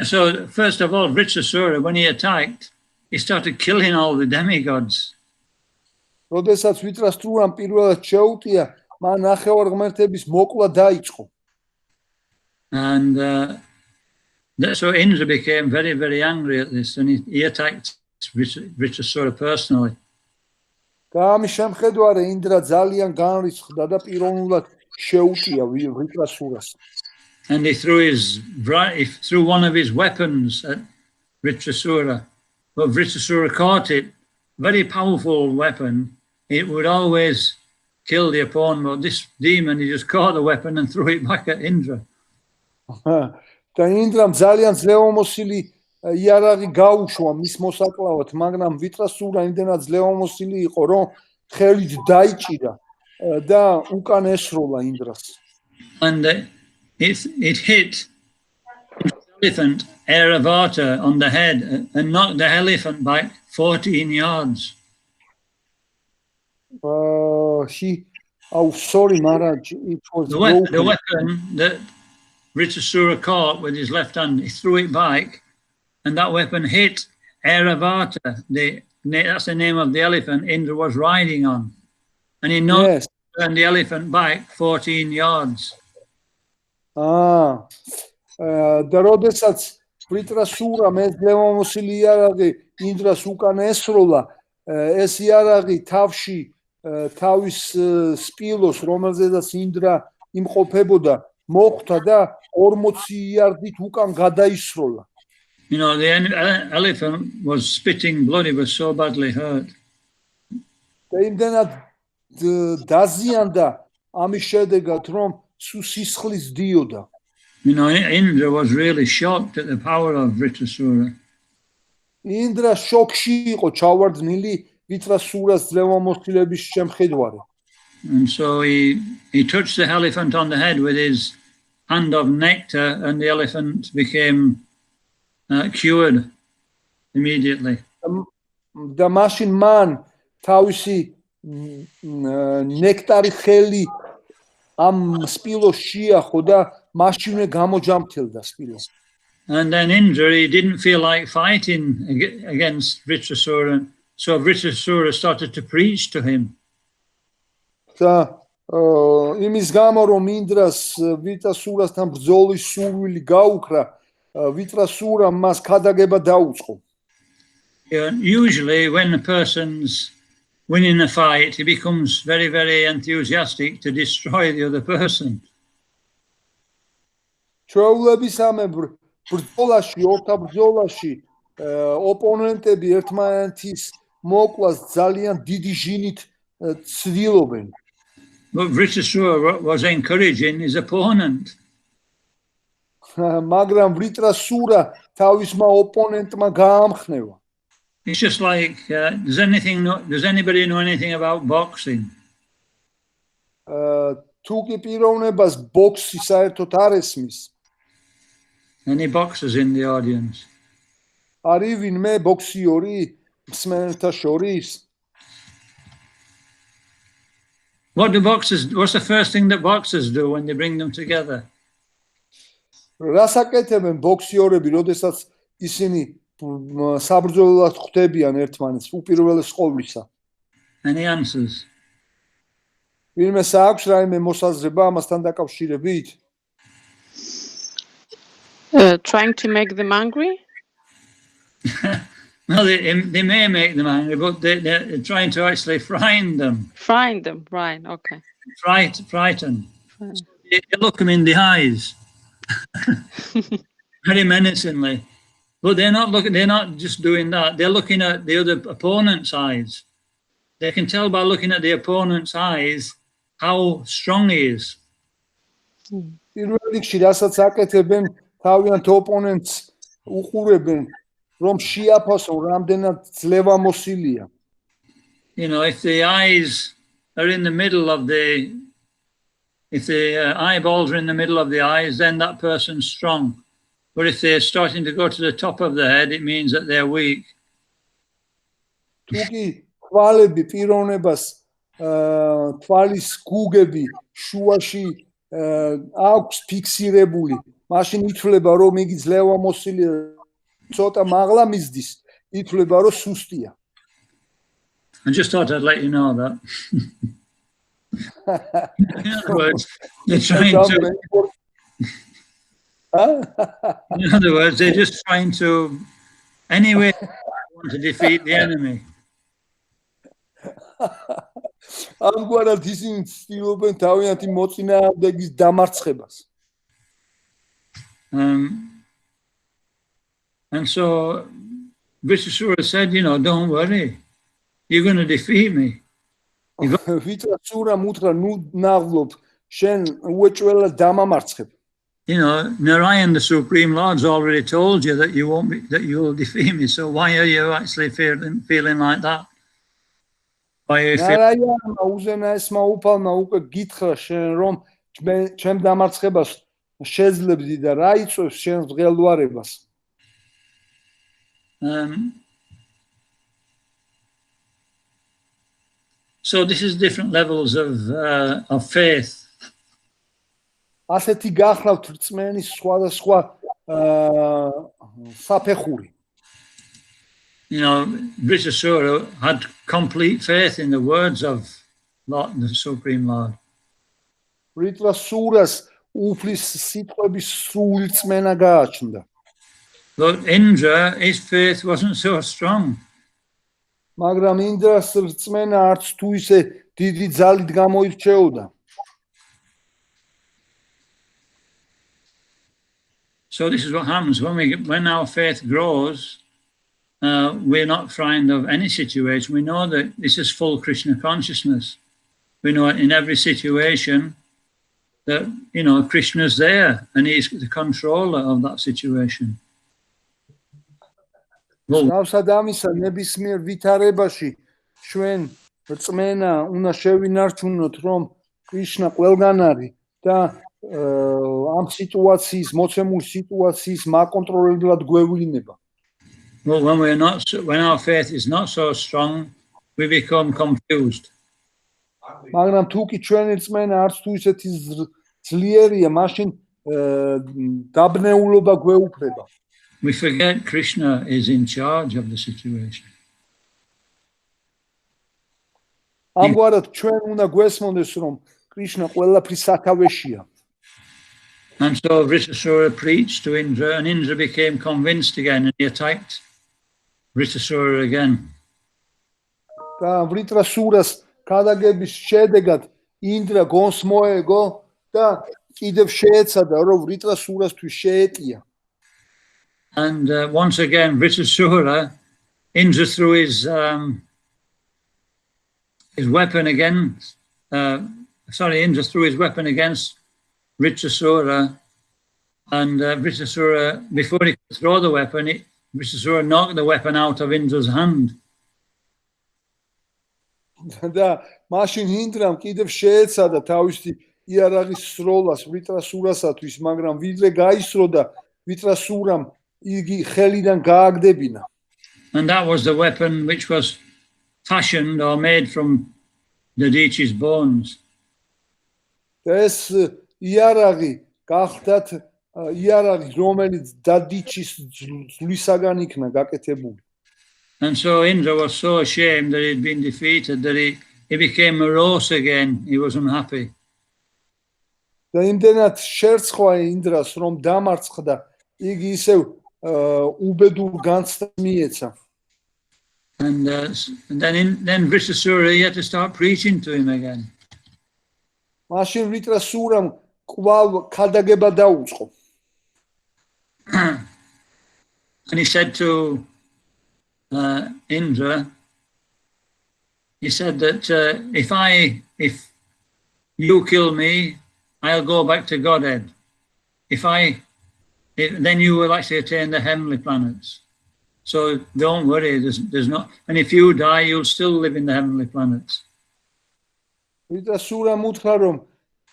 so first of all, Vritrasura, when he attacked, he started killing all the demigods. როდესაც ვრიტრასურამ პირველად შეუტია, მან ნახევარ ღმერთების მოკლა დაიწყო. And so Indra became very, very angry at this, and he attacked Vritrasura personally. ამის შემხედვარე ინდრა ძალიან განრისხდა და პიროვნულად შეუტია ვრიტრასურას. And he threw one of his weapons at Vritrasura. But Vritrasura caught it, very powerful weapon. It would always kill the opponent. But this demon, he just caught the weapon and threw it back at Indra. და ინდრამ ძალიან ძლევამოსილი იარაღი გაუშვა მის მოსაკლავად, მაგრამ ვრიტრასურა იმდენად ძლევამოსილი იყო, რომ ხელით დაიჭირა და უკან ესროლა ინდრას. And it hit the elephant Airavata on the head and knocked the elephant back 14 yards. Sorry, Maharaj, it was the weapon that Vritrasura caught with his left hand, he threw it back, and that weapon hit Airavata. That's the name of the elephant Indra was riding on. And he knocked the elephant back 14 yards. და როდესაც ვრიტრასურამ ეს ძლევამოსილი იარაღი ინდრას უკან ესროლა, ეს იარაღი თავში თავის სპილოს, რომელზედაც ინდრა იმყოფებოდა, მოხვდა და 40 იარდით უკან გადაისროლა. The elephant was spitting blood, he was so badly hurt. და იმდენად დაზიანდა ამის შედეგად, რომ სისხლის დიოდა. Indra was really shocked at the power of Vritrasura. ინდრა შოკში იყო ჩავარდნილი ვრიტრასურას ძლევამოსილების შემხედვარე. And so he touched the elephant on the head with his hand of nectar, and the elephant became cured immediately. და მაშინ მან თავისი ნექტარი ხელი ამ სპილოს შეახო და მაშინვე გამოჯამთელდა სპილო. And then Indra, he didn't feel like fighting against Vritrasura, so Vritrasura started to preach to him. და იმის გამო რომ ინდრას ვრიტრასურასთან ბრძოლის სურვილი გაუქრა, ვრიტრასურა მას ქადაგება დაუწყო. Usually when a person's winning a fight, he becomes very, very enthusiastic to destroy the other person. ჩვეულებისამებრ ბრძოლაში, ორთა ბრძოლაში ოპონენტები ერთმანეთის მოკლას ძალიან დიდი ჟინით ცდილობენ. But Vritrasura was encouraging his opponent. მაგრამ ვრიტრასურა თავისმა ოპონენტმა გაამხნევა. It's just like, does anybody know anything about boxing? თუ კი პიროვნებას ბოქსი საერთოდ არ ესმის. Any boxers in the audience? არის ვინმე ბოქსიორი მსმენელთა შორის? What's the first thing that boxers do when they bring them together? რას აკეთებენ ბოქსიორები, როდესაც ისინი საბრძოლველად ხვდებიან ერთმანეთს უპირველეს ყოვლისა? Any answers? ვინმე აქვს რაიმე მოსაზრება ამასთან დაკავშირებით? Trying to make them angry? No, they may make them angry, but they're trying to actually frighten them. Frighten them, right, okay. Frighten. So they look them in the eyes. Very menacingly. But they're not just doing that. They're looking at the other opponent's eyes. They can tell by looking at the opponent's eyes how strong he is. პირველ რიგში რასაც აკეთებენ, თავიანთ ოპონენტს უყურებენ, რომ შეაფასონ რამდენად ძლევამოსილია. You know, if the eyes are in the middle of if the eyeballs are in the middle of the eyes, then that person's strong. But if they're starting to go to the top of the head, it means that they're weak. თუ კი თვალები პიროვნებას თვალის გუგები შუაში აქვს ფიქსირებული, მაშინ ითვლება რომ იგი ძლევამოსილია, ცოტა მაღლა მისდის, ითვლება რომ სუსტია. I just thought I'd let you know that. In other words, they're just trying to anyway want to defeat the enemy. ამგვარად ისინი ცდილობენ თავიანთი მოწინააღმდეგის დამარცხებას. And so Vishisura said, you know, don't worry, you're going to defeat me. ვიტრაცურამ უთხრა, ნუ ნაღლობ, შენ უეჭველად დამამარცხებ. You know, Narayan, the Supreme Lord's already told you that you'll defeat me. So why are you actually feeling like that? Why are you feeling? ნარაიანმა უზენაესმა უფალმა უკვე გითხრა შენ რომ ჩემ დამარცხებას შეძლებდი და რა იწვევს შენს მღელვარებას. So this is different levels of faith. ასეთი გახლავთ რწმენის სხვადასხვა საფეხური. You know, Vishisura had complete faith in the words of the Supreme Lord. ვიტრასურას უფლის სიტყვების სრული რწმენა გააჩნდა. But Indra, his faith wasn't so strong. მაგრამ ინდრას რწმენა არც თუ ისე დიდი ძალით გამოირჩეოდა. So this is what happens when our faith grows. We're not frightened of any situation. We know that this is full Krishna consciousness. We know in every situation that, you know, Krishna's there and he's the controller of that situation. Გავსად ამისა ნებისმიერ ვითარებაში ჩვენ რწმენა უნდა შევინარჩუნოთ, რომ კრიშნა ყველგან არის და ამ სიტუაციის, მოცემულ სიტუაციის მაკონტროლებლად გვევლინება. Well, when our faith is not so strong, we become confused. მაგრამ თუ კი ჩვენი რწმენა არც თუ ისეთი ძლიერია, მაშინ დაბნეულობა გვეუფლება. We forget Krishna is in charge of the situation. ამგვარად ჩვენ უნდა გვესმოდეს, რომ კრიშნა ყველაფრის სათავეშია. And so Vritasura preached to Indra, and Indra became convinced again, and he attacked Vritasura again. და ვრიტრასურას გადაგების შედეგად ინდრა გონს მოეგო და კიდევ შეეცადა, რომ ვრიტრასურასთვის შეეტია. And once again, Vritasura, Indra threw his weapon against. Indra threw his weapon against Vritasura, and Vritasura, before he could throw the weapon, Vritrasura knocked the weapon out of Indra's hand. და მაშინ ინდრამ კიდევ შეეცადა თავისი იარაღის სროლას ვრიტრასურასათვის, მაგრამ ვიდრე გაისრო და ვრიტრასურამ იგი ხელიდან გააგდებინა. And that was the weapon which was fashioned or made from Dadichi's bones. და ეს იარაღი გახდათ იარაღი, რომელიც დადიჩის ზვლისაგან იქნა გაკეთებული. And so Indra was so ashamed that he'd been defeated that he became morose again. He was unhappy. და იმდენად შერცხვა ინდრას, რომ დამარცხდა, იგი ისევ უბედურ განცდას მიეცა. And then Vritrasura, he had to start preaching to him again. მაშინ ვრიტრასურამ კვლავ ქადაგება დაუწყო. And he said to Indra, he said that if you kill me, I'll go back to Godhead. Then you will actually attain the heavenly planets. So don't worry, there's not. And if you die, you'll still live in the heavenly planets. ვრიტრასურამ უთხრა, რომ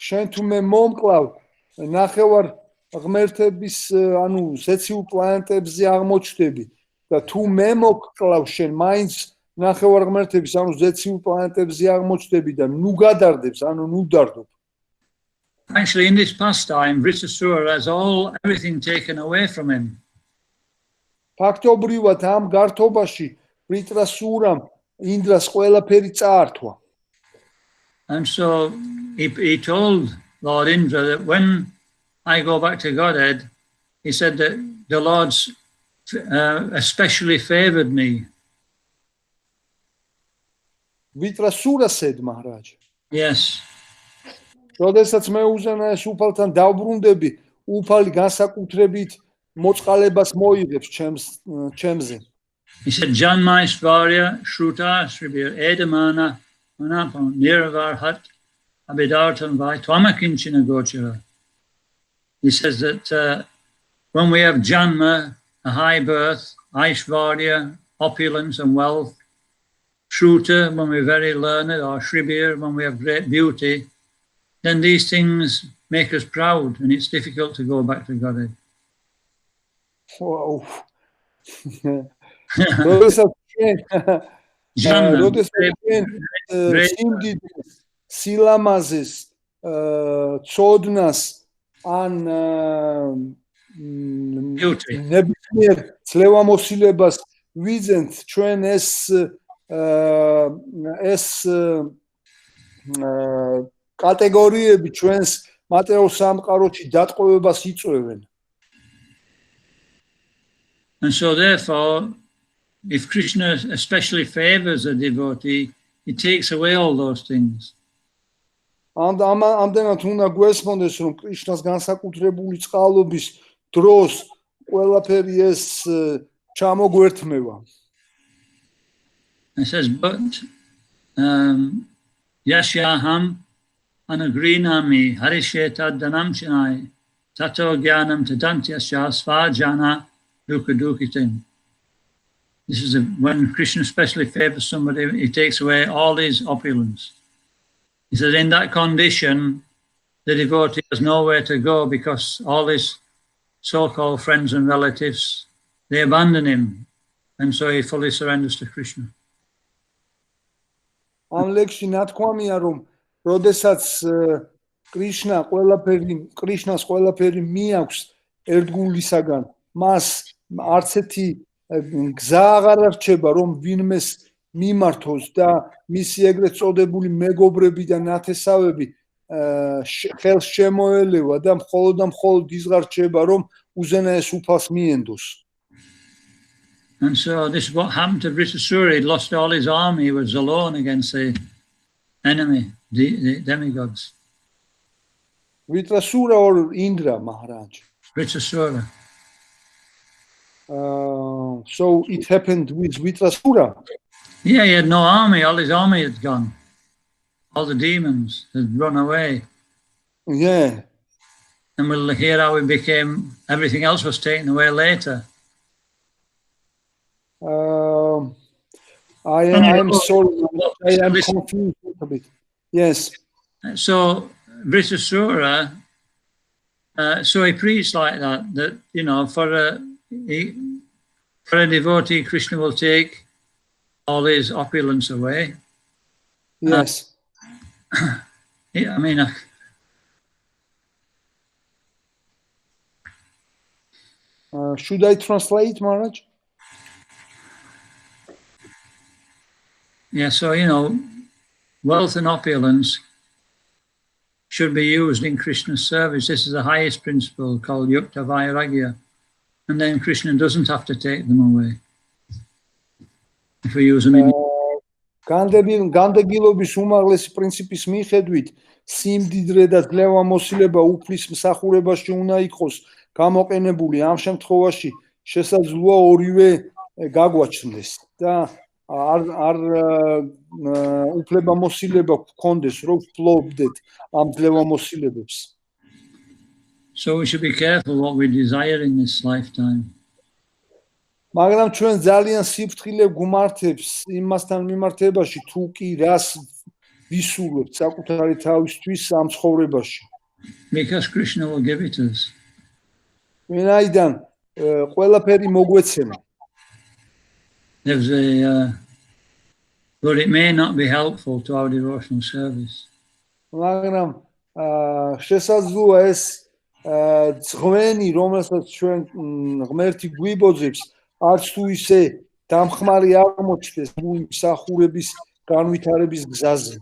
შენ თუ მე მომკლავ, ნახევარ ღმერთების, ანუ ზეციურ პლანეტებზე აღმოჩნდები. და თუ მე მოგკლავ შენ, მაინც ნახევარ ღმერთების, ანუ ზეციურ პლანეტებზე აღმოჩნდები და ნუ გადარდებს, ანუ ნუ დარდობ. Actually, in this pastime, Vritrasura has everything taken away from him. ფაქტობრივად ამ გართობაში ვრიტრასურამ ინდრას ყველაფერი წაართვა. And so he told Lord Indra that when I go back to Godhead, he said that the Lord's especially favored me. ვრიტრასურა said, Maharaj. Yes. როდესაც მე უზენაეს უფალთან დავბრუნდები, უფალი განსაკუთრებით მოწყალებას მოიღებს ჩემზე. He said, Janmaishvarya Shruta Sribir Edamana Manapam Niravarhat Abidartan Vai Twamakinchina Gochara. He says that when we have Janma, a high birth, Aishvarya, opulence and wealth, Shruta, when we're very learned, or Shribir, when we have great beauty, then these things make us proud and it's difficult to go back to Godhead. Wow. სილამაზეს, ცოდნას ან ნებისმიერ ძლევამოსილებას ვიძენთ ჩვენ ეს კატეგორიები ჩვენს მატერიალურ სამყაროში დატყვევებას იწვევენ. And so therefore, if Krishna especially favors a devotee, he takes away all those things. ამდენად უნდა გვესმოდეს, რომ კრიშნას განსაკუთრებული წყალობის დროს ყველაფერი ეს ჩამოგვერთმევა. It says, but Yashyaham anagrinami harishetad danam chinai tato gyanam tadantyasya svajana dukadukitim. This is when Krishna especially favors somebody, he takes away all his opulence. He says, in that condition, the devotee has nowhere to go because all his so-called friends and relatives, they abandon him. And so he fully surrenders to Krishna. ამ ლექსში ნათქვამია, რომ როდესაც კრიშნას ყველაფერი მიაქვს ერთგულისაგან, მას არც ერთი გზა აღარ რჩება, რომ ვინმეს მიმართოს და მისი ეგრეთ წოდებული მეგობრები და ნათესავები ხელს შემოელევა და მხოლოდ ის რჩება, რომ უზენაეს უფალს მიენდოს. And so this is what happened to Vritrasura. He lost all his army. He was alone against the enemy, the demigods. Vritrasura or Indra, Maharaj? Vritrasura. So it happened with Vritrasura. Yeah, he had no army. All his army had gone. All the demons had run away. Yeah. And we'll hear how it became, everything else was taken away later. I am sorry, I am confused a bit. Yes. So British Sura, so he preached like that you know, for a devotee, Krishna will take all his opulence away. Yes. I mean, should I translate, Maharaj? Yeah, so, you know, wealth and opulence should be used in Krishna's service. This is the highest principle called Yukta Vairagya. And then Krishna doesn't have to take them away. If we use them in... განდეგილობის უმაღლესი პრინციპის მიხედვით სიმდიდრე და ძლევამოსილება უფლის მსახურებაში უნდა იყოს გამოყენებული. ამ შემთხვევაში შესაძლოა ორივე გაგვაჩნდეს და არ უფლებამოსილება გქონდეს, რომ ვფლობდეთ ამ ძლევამოსილებებს. So we should be careful what we desire in this lifetime. მაგრამ ჩვენ ძალიან სიფრთხილე გვმართებს იმასთან მიმართებაში, თუ კი რას ვისურვებთ საკუთარი თავისთვის ამ ცხოვრებაში. Because Krishna will give it us. ვინაიდან ყველაფერი მოგვეცემა. There's but it may not be helpful to our devotional service. მაგრამ შესაძლოა ეს ძღვენი, რომელსაც ჩვენ ღმერთი გვიბოძებს, არც თუ ისე დამხმარი აღმოჩნდეს მსახურების განვითარების გზაზე.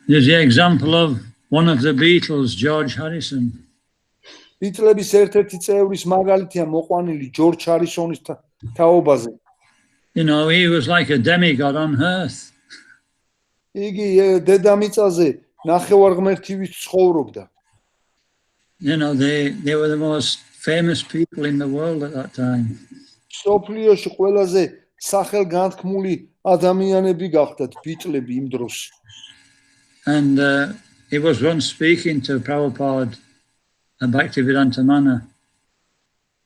There's the example of one of the Beatles, George Harrison. ბიტლების ერთ-ერთი წევრის მაგალითია მოყვანილი ჯორჯ ჰარისონის თაობაზე. You know, he was like a demigod on earth. იგი დედამიწაზე ნახევარ ღმერთივით ცხოვრობდა. You know, they were the most famous people in the world at that time. სოფლიოში ყველაზე სახელგანთქმული ადამიანები გახდათ ბიტლები იმ დროს. And he was once speaking to Prabhupada Bhaktivedanta Mana.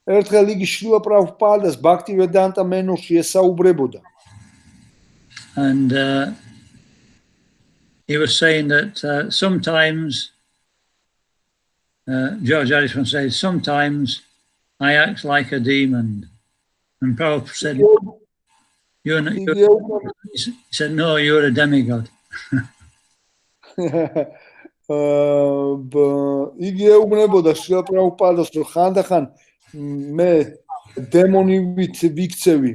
ერთხელ იგი შრილა პრაბჰუპადას ბhaktivedanta მენოში ესაუბრებოდა. And he was saying that sometimes George Harrison said, sometimes I act like a demon. And Prabhupada said, he said, no, you're a demigod. იგი ეუბნებოდა შრილა პრაბჰუპადას, რომ ხანდახან მე დემონივით ვიქცევი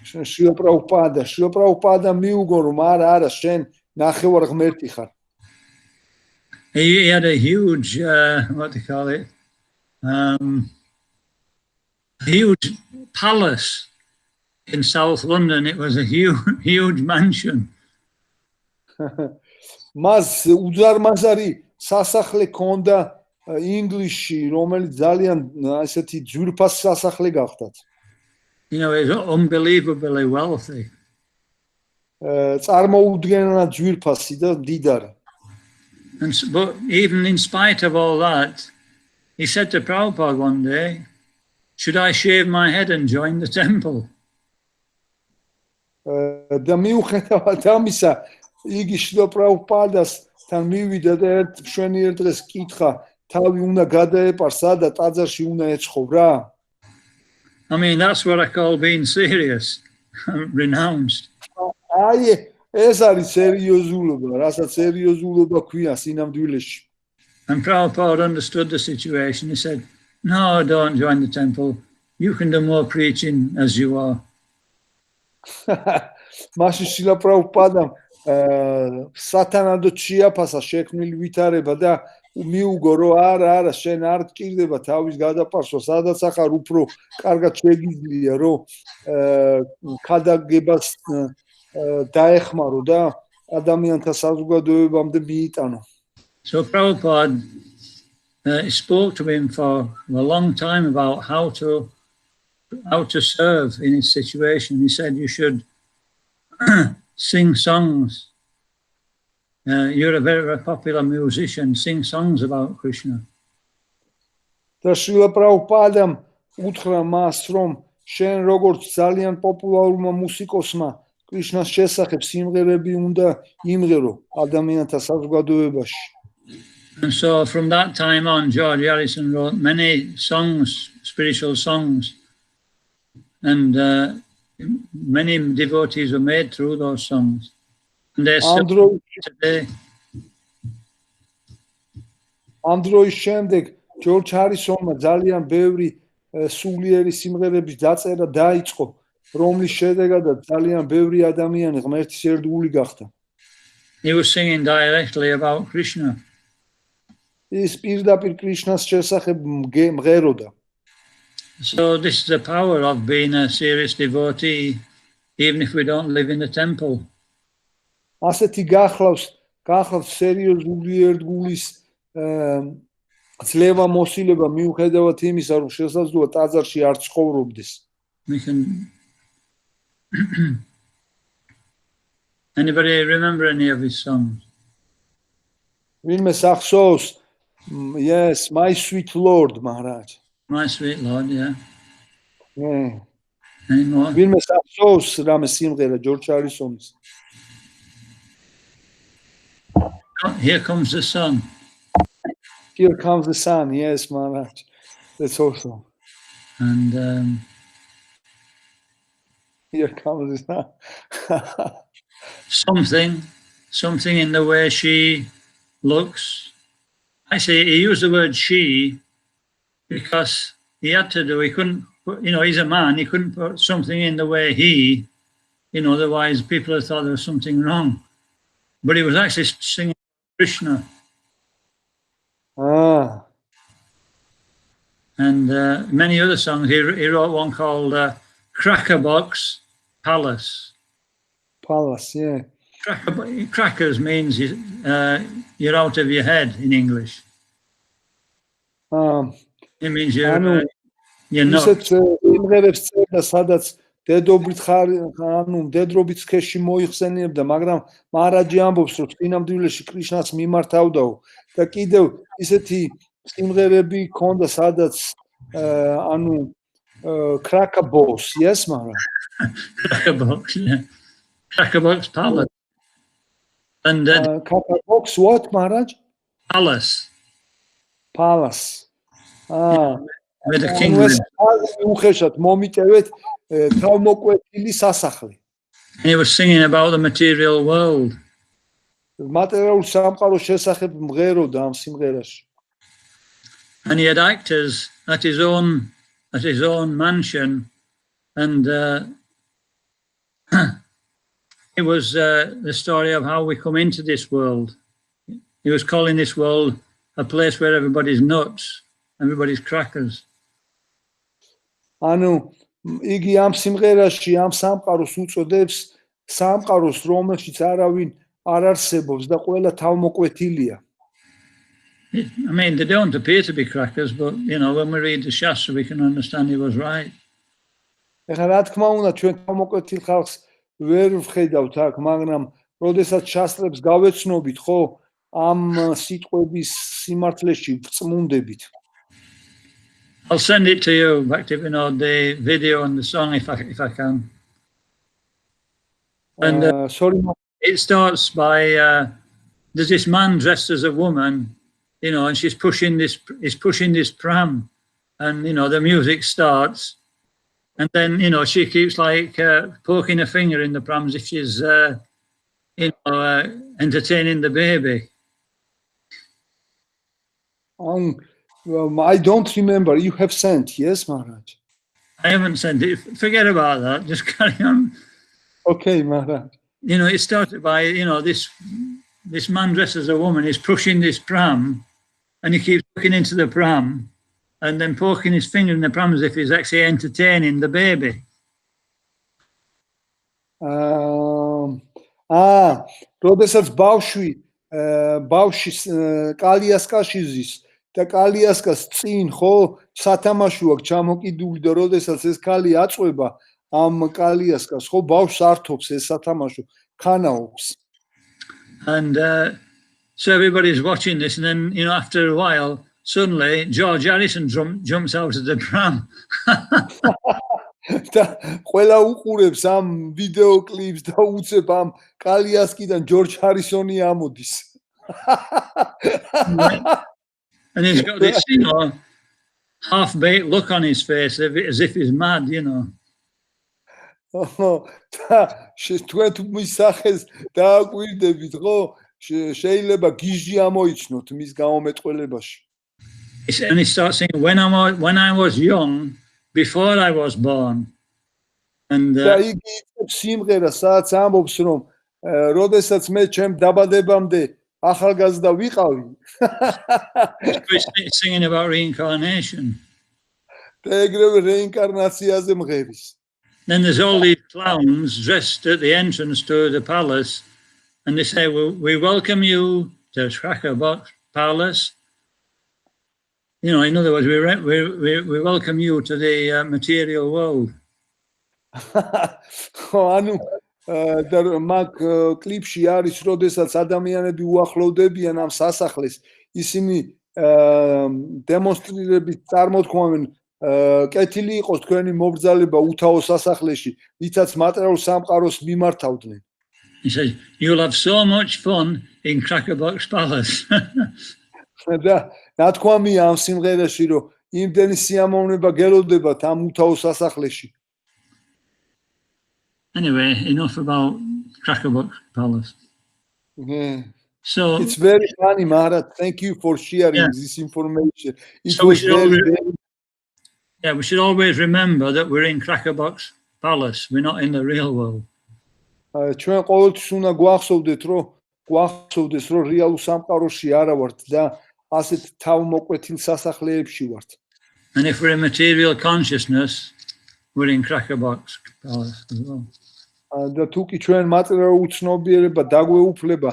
შრილა პრაბჰუპადა მიუგო, რომ არა, შენ ნახევარ ღმერთი ხარ. He had a huge, what do you call it, huge palace in South London. It was a huge mansion. მას უძარმაზარი სასახლე ჰქონდა ინგლისში, რომელიც ძალიან ესეთი ძვირფას სასახლე გახდათ. You know, he was unbelievably wealthy. წარმოუდგენლად ძვირფასი და მდიდარი. But even in spite of all that, he said to Prabhupada one day, should I shave my head and join the temple? და მიუხედავად ამისა, იგი შრილა პრაბჰუპადასთან მივიდა და ერთ მშვენიერ დღეს კითხა, თავი უნდა გადაეპარსა და ტაძარში უნდა ეცხოვრა. I mean, that's what I call being serious, renounced. აი, ეს არის სერიოზულობა, რასაც სერიოზულობა ქვია სინამდვილეში. And Prabhupada understood the situation. He said, no, don't join the temple. You can do more preaching as you are. მაშინ შრილა პრაბჰუპადამ სათანადოდ შეაფასა შექმნილი ვითარება და მიუგო, რომ არა, შენ არ გჭირდება თავის გადაპარსვა, სადაც ახარ უფრო კარგად შეგიძლია, რომ ქადაგებას დაეხმარო და ადამიანთა საზოგადოებამდე მიიტანო. So Prabhupada spoke to him for a long time about how to serve in his situation. He said, you should sing songs. You're a very popular musician. Sing songs about Krishna. და შრილა პრაბჰუპადამ უთხრა მას, რომ შენ როგორც ძალიან პოპულარულმა მუსიკოსმა კრიშნას შესახებ სიმღერები უნდა იმღერო ადამიანთა საზოგადოებაში. And so from that time on, George Harrison wrote many songs, spiritual songs, and many devotees were made through those songs. And they're still today. ანდროის შემდეგ ჯორჯ ჰარისონმა ძალიან ბევრი სულიერი სიმღერების დაწერა დაიწყო, რომლის შედეგადაც ძალიან ბევრი ადამიანი ღმერთის ერთგული გახდა. He was singing directly about Krishna. ის პირდაპირ კრიშნას შესახებ მღეროდა. So this is the power of being a serious devotee, even if we don't live in the temple. ასეთი გახლავს სერიოზული ერთგულის ძლევა მოსილება მიუხედავად იმისა, რომ შესაძლოა ტაძარში არ ცხოვრობდეს. We can. Anybody remember any of his songs? ვინმე სახსოვს? Yes, my sweet Lord, Maharaj. My sweet Lord, yeah. Yeah. Any more? ვინმე სახსოვს რამე სიმღერა ჯორჯ ჰარისონის? Here comes the sun. Here comes the sun. Yes, Maharaj. That's awesome. And here comes the sun. something in the way she looks. Actually, he used the word she because he had to do, he couldn't put, he's a man, he couldn't put something in the way he, otherwise people had thought there was something wrong. But he was actually singing Krishna. Ah. And many other songs. He wrote one called Crackerbox Palace. Palace, yeah. Crackers means you're out of your head in English. It means you're not. ისეთ იმღერებს წერდა, სადაც დედრობით სქესში მოიხსენიებდა, მაგრამ მაჰარაჯი ამბობს, რომ წინამძღოლში კრიშნას მიმართავდაო და კიდევ ისეთი სიმღერები ქონდა, სადაც Crackerbox, yes, Maharaj? Crackerbox, yeah. Crackerbox Palace. And Crackerbox what, Maharaj? Palace. Palace. With the kingdom. And he was singing about the material world. And he had actors at his own mansion, and it was the story of how we come into this world. He was calling this world a place where everybody's nuts, everybody's crackers. ანუ იგი ამ სიმღერაში ამ სამყაროს უწოდებს სამყაროს, რომელშიც არავინ არ არსებობს და ყველა თავმოკვეთილია. I mean, they don't appear to be crackers, but when we read the Shastra, we can understand he was right. ეხლა რა თქმა უნდა, ჩვენ თავმოკვეთილ ხალხს ვერ ვხედავთ აქ, მაგრამ როდესაც შასტრებს გავეცნობით, ხო, ამ სიტყვების სიმართლეში ვწმუნდებით. I'll send it to you, the video and the song if I can. And sorry, it starts by there's this man dressed as a woman, and he's pushing this pram, and the music starts, and then she keeps like poking a finger in the pram as if she's entertaining the baby. I don't remember. You have sent, yes, Maharaj? I haven't sent it. Forget about that. Just carry on. Okay, Maharaj. It started by, this man dressed as a woman is pushing this pram, and he keeps looking into the pram and then poking his finger in the pram as if he's actually entertaining the baby. როდესაც ბავშვი კალიასკაში ზის და კალიასკას წინ ხო სათამაშო აქვს ჩამოკიდული და როდესაც ეს ქალი აწვება ამ კალიასკას ხო ბავშვს ართობს ეს სათამაშო ქანაობს. And so everybody's watching this, and then after a while suddenly George Harrison jumps out of the pram. და ყველა უყურებს ამ ვიდეო კლიპს და უცებ ამ კალიასკიდან ჯორჯ ჰარისონი ამოდის. And he's got this, half-baked look on his face as if he's mad, თქვენ თუ მის სახეს დააკვირდებით, ხო? შეიძლება გიჟი ამოიჩნოთ მის გამომეტყველებაში. And he starts saying, when I was young, before I was born. And და იგი სიმღერას სადაც ამბობს, რომ როდესაც მე ჩემ დაბადებამდე ახალგაზრდა ვიყავი. Singing about reincarnation. და ეგრევე რეინკარნაციაზე მღერის. Then there's all these clowns dressed at the entrance to the palace, and they say, we welcome you to Kacharava Palace. In other words, we welcome you to the material world. ანუ და მაგ კლიპში არის, როდესაც ადამიანები უახლოვდებიან ამ სასახლეს, ისინი დემონსტრირებით წარმოთქვამენ, კეთილი იყოს თქვენი მობრძალება უთავო სასახლეში, ვისაც მატერიალურ სამყაროს მიმართავდნენ. He says, you'll have so much fun in Kacharava Palace. და ნათქვამია ამ სიმღერაში, რომ იმდენი სიამოვნება გელოდებათ ამ უთავო სასახლეში. Anyway, enough about Kacharava Palace. So it's very funny, Maharaj. Thank you for sharing this information. So we should always remember that we're in Kacharava Palace. We're not in the real world. ჩვენ ყოველთვის უნდა გვახსოვდეთ, რომ რეალურ სამყაროში არა ვართ და ასეთ თავმოკვეთილ სასახლეებში ვართ. And if we're in material consciousness, we're in Kacharava Palace as well. და თუ კი ჩვენ მატერიალურ უცნობიერება დაგვეუფლება,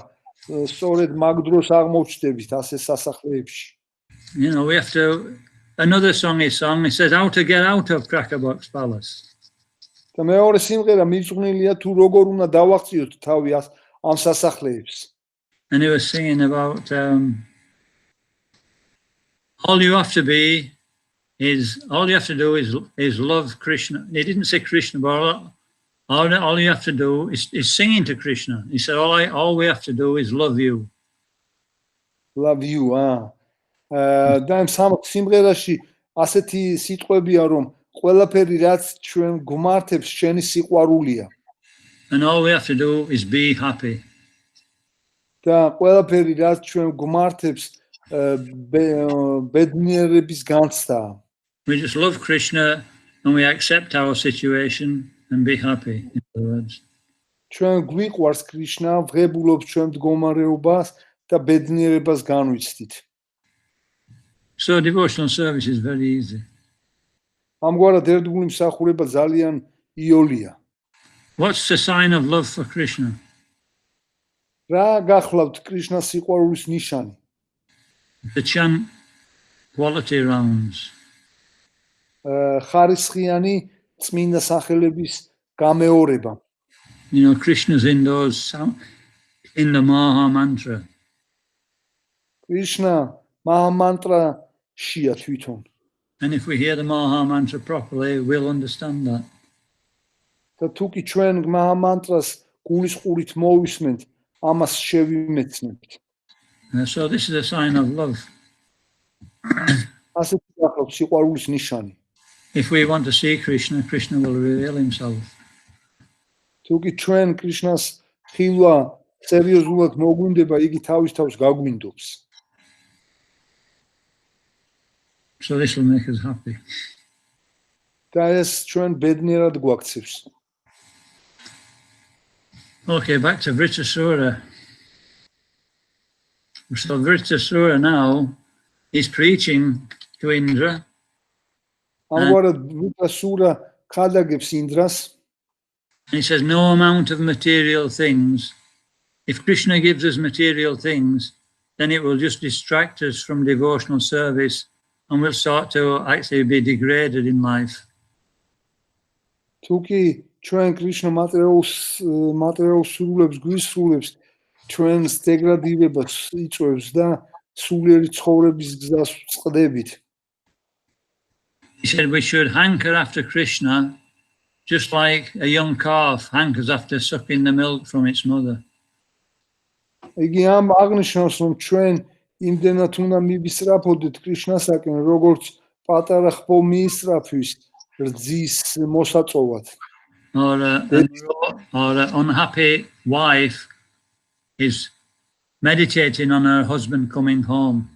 სწორედ მაგ დროს აღმოჩნდებით ასე სასახლეებში. We have to. Another song is sung. It says how to get out of Kacharava Palace. და მეორე სიმღერა მიძღვნილია თუ როგორ უნდა დავაღწიოთ თავი ამ სასახლეებს. And he was singing about all you have to do is love Krishna. He didn't say Krishna, but all you have to do is singing to Krishna. He said all we have to do is love you. Love you. და ამ სიმღერაში ასეთი სიტყვებია, რომ ყველაფერი რაც ჩვენ გვმართებს შენი სიყვარულია. And all we have to do is be happy. და ყველაფერი რაც ჩვენ გვმართებს ბედნიერების განცდა. We just love Krishna and we accept our situation and be happy, in other words. ჩვენ გვიყვარს კრიშნა, ვღებულობთ ჩვენ მდგომარეობას და ბედნიერებას განვიცდით. So devotional service is very easy. ამგვარად ერთგული მსახურება ძალიან იოლია. What's the sign of love for Krishna? რა გახლავთ კრიშნას სიყვარულის ნიშანი? The chant quality rounds. ხარისხიანი წმინდა სახელების გამეორება. Krishna's in the Maha Mantra. Krishna Maha Mantra shia თვითონ. And if we hear the Maha Mantra properly, we'll understand that. და თუ კი ჩვენ Maha Mantras გულისყურით მოვისმენთ, ამას შევიმეცნებთ. So this is a sign of love. ასეთი გახლავთ სიყვარულის ნიშანი. If we want to see Krishna, Krishna will reveal himself. თუ კი ჩვენ კრიშნას ხილვა სერიოზულად მოგვინდება, იგი თავის თავს გაგვინდობს. So this will make us happy. და ეს ჩვენ ბედნიერად გვაქცევს. Okay, back to Vritasura. So Vritasura now is preaching to Indra. ამგვარად Vritasura ხადაგებს ინდრას. And he says, no amount of material things. If Krishna gives us material things, then it will just distract us from devotional service and we'll start to actually be degraded in life. თუ კი ჩვენ კრიშნა მატერიალურ სრულებს გვისრულებს, ჩვენს დეგრადირებას იწვევს და სულიერი ცხოვრების გზას ვწყდებით. He said we should hanker after Krishna just like a young calf hankers after sucking the milk from its mother. იგი ამ აღნიშნავს, რომ ჩვენ იმდენად უნდა მივისწრაფოდეთ კრიშნასაკენ, როგორც პატარა ხბო მიისწრაფვის რძის მოსაწოვად. Or an unhappy wife is meditating on her husband coming home.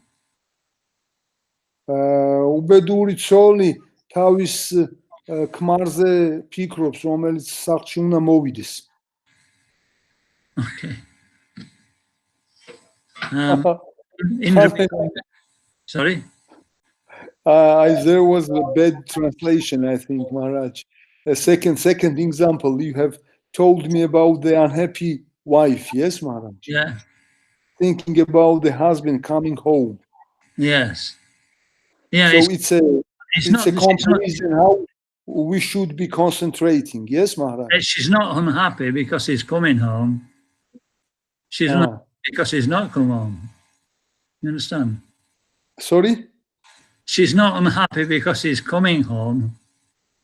უბედური ცოლი თავის ქმარზე ფიქრობს, რომელიც სახლში უნდა მოვიდეს. Okay. Sorry? There was a bad translation, I think, Maharaj. A second example, you have told me about the unhappy wife, yes, Maharaj? Yeah. Thinking about the husband coming home. Yes. Yeah. So it's a comparison how we should be concentrating, yes, Maharaj? She's not unhappy because he's coming home. She's not because he's not come home. You understand? Sorry? She's not unhappy because he's coming home.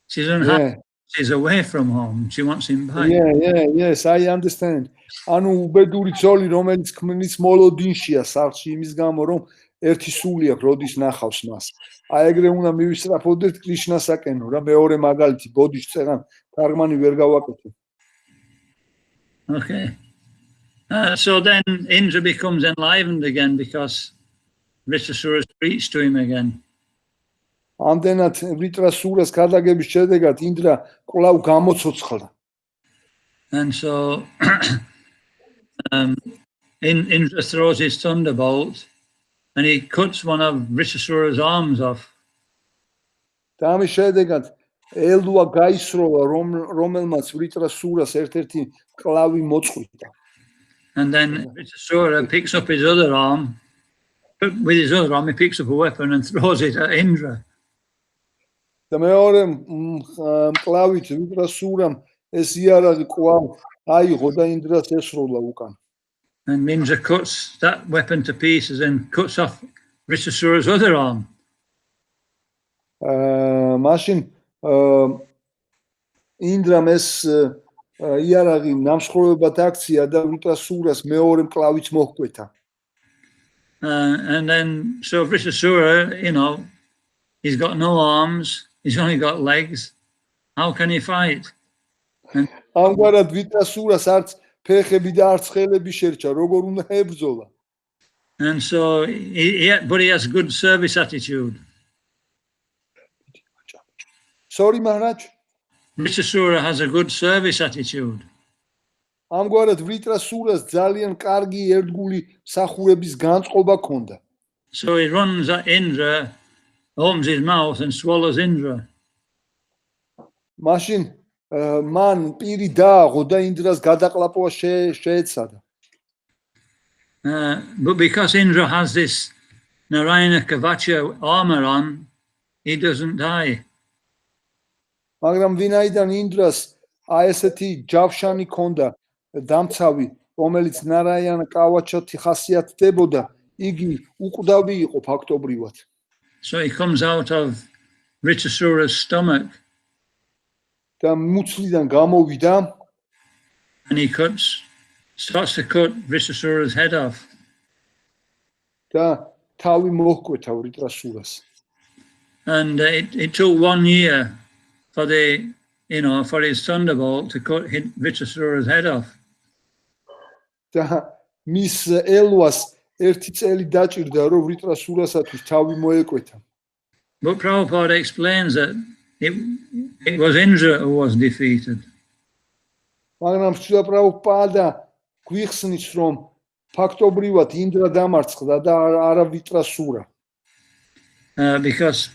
She's unhappy. She's away from home. She wants him back. Yes, I understand. ანუ უბედური ცოლი, რომელიც ქმნის მოლოდინშია სახლში იმის გამო, რომ ერთი სული აქვს, როდის ნახავს მას. აი ეგრე უნდა მივისწრაფოდეთ კრიშნასაკენო, რა მეორე მაგალითი, ბოდიშ წერან, თარგმანი ვერ გავაკეთე. Okay. So then Indra becomes enlivened again because Vritrasura's preached to him again. ამდენად ვრიტრასურას გადაგების შედეგად ინდრა კვლავ გამოცოცხლდა. And so Indra throws his thunderbolt and he cuts one of Vritrasura's arms off. და ამის შედეგად ელვა გაისროლა, რომელმაც ვრიტრასურას ერთ-ერთი კლავი მოწყვიტა. And then Vritrasura picks up his other arm. With his other arm, he picks up a weapon and throws it at Indra. და მეორე მკლავით ვრიტრასურამ ეს იარაღი კვლავ აიღო და ინდრას ესროლა უკან. And Indra cuts that weapon to pieces and cuts off Vritrasura's other arm. მაშინ ინდრამ ეს იარაღი ნამსხვრევებად აქცია და ვრიტრასურას მეორე მკლავით მოჰკვეთა. And then, so Vritrasura, you know, he's got no arms, he's only got legs. How can he fight? ამგვარად ვრიტრასურას არც ფეხები და არც ხელები შერჩა, როგორ უნდა ებრძოლა. And so, but he has good service attitude. Sorry, Maharaj? Vritrasura has a good service attitude. ამგვარად ვრიტრასურას ძალიან კარგი ერთგული მსახურების განწყობა ჰქონდა. So he runs at Indra, opens his mouth and swallows Indra. მაშინ მან პირი დააღო და ინდრას გადაყლაპვა შეეცადა. But because Indra has this Narayana Kavacha armor on, he doesn't die. მაგრამ ვინაიდან ინდრას აი ესეთი ჯავშანი ჰქონდა დამცავი, რომელიც ნარაიანა კავაჩათი ხასიათდებოდა, იგი უკვდავი იყო ფაქტობრივად. So he comes out of Vritrasura's stomach. და მუცლიდან გამოვიდა. And he starts to cut Vritrasura's head off. და თავი მოჰკვეთა ვრიტრასურას. And it took 1 year for for his thunderbolt to cut Vritrasura's head off. და მის ელვას ერთი წელი დაჭირდა, რომ ვრიტრასურასათვის თავი მოეკვეთა. But Prabhupada explains that it was Indra who was defeated. მაგრამ სრილა პრაბჰუპადა გვიხსნის, რომ ფაქტობრივად ინდრა დამარცხდა და არა ვრიტრასურა. Because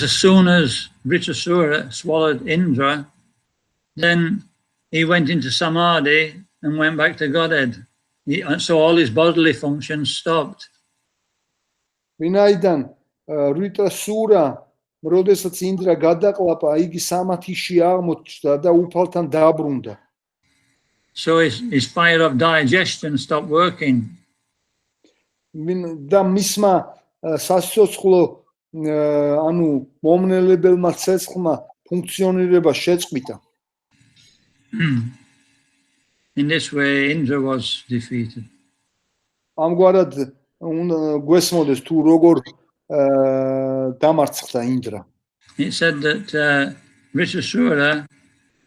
as soon as Vritrasura swallowed Indra, then he went into samadhi and went back to Godhead. So all his bodily functions stopped. ვინაიდან ვრიტრასურა, როდესაც ინდრა გადაყლაპა, იგი სამათიში აღმოჩნდა და უფალთან დაბრუნდა. So his fire of digestion stopped working. და მისმა სასიცოცხლო ანუ მომნელებელმა ცეცხლმა ფუნქციონირება შეწყვიტა. In this way, Indra was defeated. ამგვარად გვესმოდეს თუ როგორ დამარცხდა ინდრა. It said that Ritusura,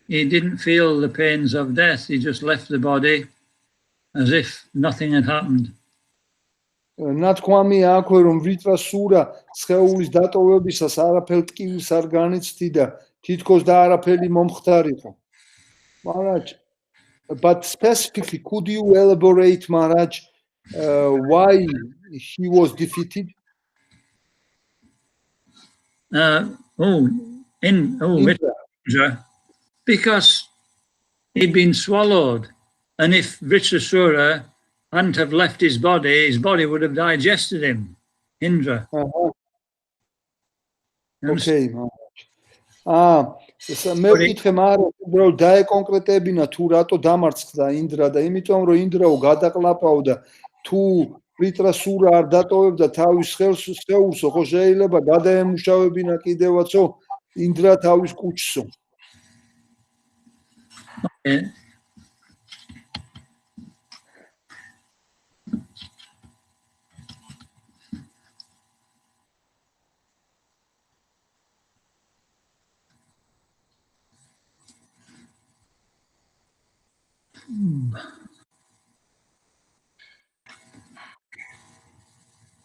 he didn't feel the pains of death. He just left the body as if nothing had happened. ნათქვამი აქვე რომ ვრიტრასურა სხეულის დატოვებისას არაფერ ტკივილს არ განიცდიდა, თითქოს და არაფერი მომხდარიყო. Maharaj, but specifically, could you elaborate, Maharaj, why he was defeated? Indra, because he'd been swallowed, and if Vritrasura hadn't have left his body would have digested him. Indra. Okay, Maharaj. მე ვკითხე, მაგრამ უბრალოდ დაეკონკრეტებინა თუ რატო დამარცხდა ინდრა და იმიტომ რომ ინდრაო გადაყლაპაო და თუ ვრიტრასურა არ დატოვებდა თავის სხეულსო, ხო შეიძლება გადაემუშავებინა კიდევაცო ინდრა თავის კუჩსო.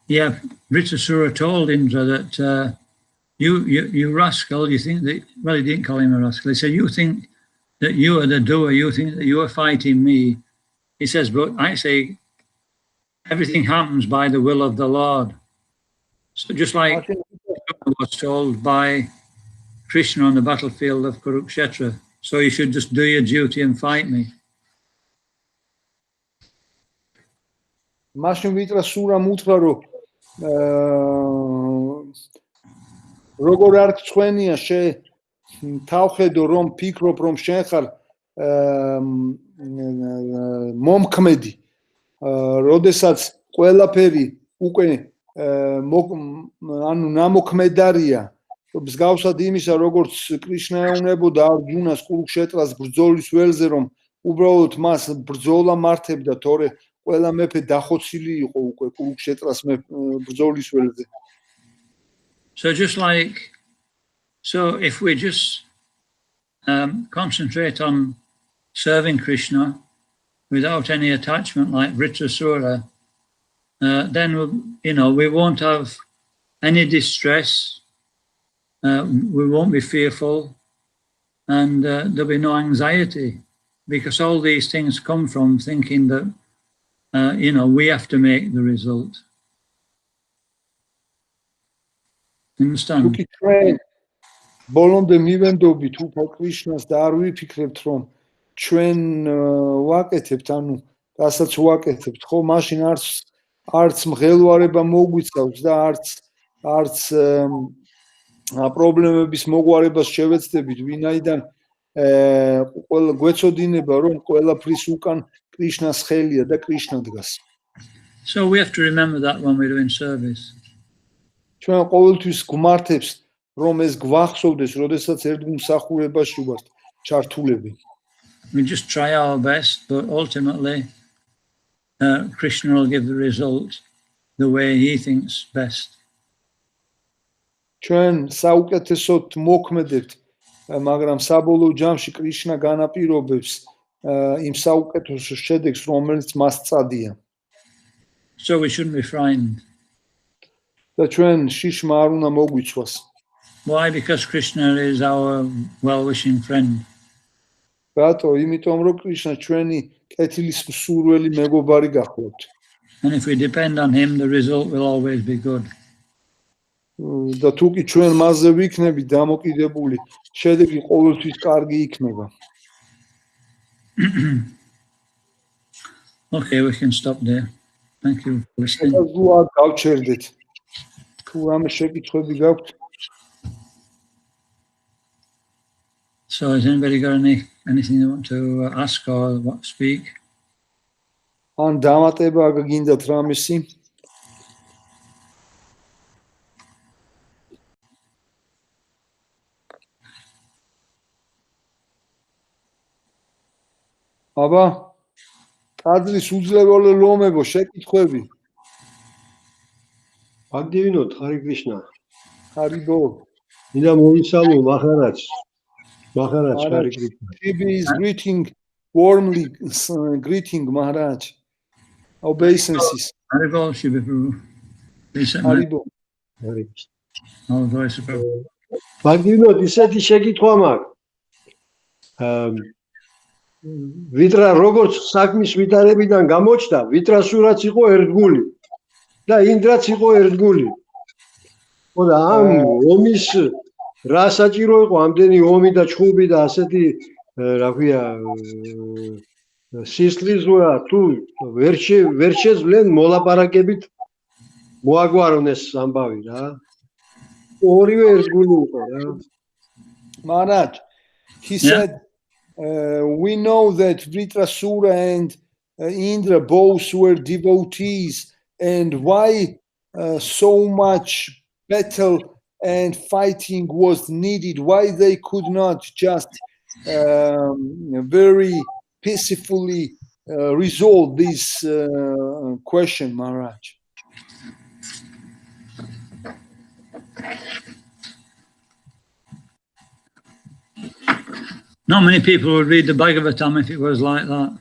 Yeah, Vritrasura told Indra that you rascal, you think that, well, he didn't call him a rascal. He said, you think that you are the doer, you think that you are fighting me. He says, but I say, everything happens by the will of the Lord. So just like was told by Krishna on the battlefield of Kurukshetra, so you should just do your duty and fight me. მაშინ ვრიტრასურამ უთხრა რომ როგორ არ გწვენია თავხედო რომ ფიქრობ რომ შენ ხარ მომქმედი როდესაც ყველაფერი უკვე ანუ ნამოქმედარია მსგავსად იმისა როგორც კრიშნა ეუნებოდა არჯუნას კურუქშეტრას ბრძოლის ველზე რომ უბრალოდ მას ბრძოლა მართებდა თორე ყველა მეფე დახოცილი იყო უკვე კურუქშეტრას ბრძოლის ველზე. So just like, so if we just concentrate on serving Krishna without any attachment like Vritrasura, then we won't have any distress, we won't be fearful, and there'll be no anxiety, because all these things come from thinking that we have to make the result. Understand? Თუკი ჩვენ ბოლომდე მივენდობით უფრო კრიშნას და არ ვიფიქრებთ რომ ჩვენ ვაკეთებთ, ანუ რასაც ვაკეთებთ, ხო, მაშინ არც მღელვარება მოგვიცავს და არც პრობლემების მოგვარებას შევეცდებით, ვინაიდან გვეცოდინება რომ ყველაფრის უკან კრიშნას ხელია და კრიშნა დგას. So we have to remember that when we're doing service. ჩვენ ყოველთვის გვმართებს რომ ეს გვახსოვდეს, როდესაც ერთგულმსახურებაში ვართ ჩართულები. We just try our best, but ultimately Krishna will give the result the way he thinks best. ჩვენ საუკეთესოდ მოქმედებთ, მაგრამ საბოლოო ჯამში კრიშნა განაპირობებს იმ საუკეთესო შედეგს, რომელიც მას წადია. So we shouldn't be frightened. და ჩვენ შიშმა არ უნდა მოგვიცვას. Why? Because Krishna is our well-wishing friend. რატო? იმიტომ რომ კრიშნა ჩვენი კეთილის მსურველი მეგობარი გახლავთ. And if we depend on him, the result will always be good. და თუკი ჩვენ მასზე ვიქნებით დამოკიდებული, შედეგი ყოველთვის კარგი იქნება. Okay, we can stop there. Thank you for listening. გავჩერდეთ. თუ რამე შეკითხვები გაქვთ? So has anybody got anything they want to ask or speak? ან დამატება გინდათ რამესი? აბა ტაძრის უძლეველი ლომებო შეკითხვები აგდივინოთ ხარი კრიშნა ხარიბო მინდა მოვისალმო მახარაჯ ხარი კრიშნა TB is warmly greeting Maharaj obeisances Haribol Shivaprabhu. ხარიბო ხარი All voice of Prabhu. აგდივინოთ ისეთი შეკითხვა მაქვს ვიტრა როგორც საქმის ვითარებიდან გამოჩნდა ვიტრასურაც იყო ერთგული და ინდრაც იყო ერთგული ხოდა ამ ომის რა საჭირო იყო ამდენი ომი და ჩხუბი და ასეთი რა ქვია სისხლიზღვა თუ ვერ შეძლენ მოლაპარაკებით მოაგვარონ ეს ამბავი რა ორივე ერთგული იყო რა Maharaj he said we know that Vritrasura and Indra both were devotees and why so much battle and fighting was needed why they could not just very peacefully resolve this question Maharaj Not many people would read the Bhagavatam if it was like that.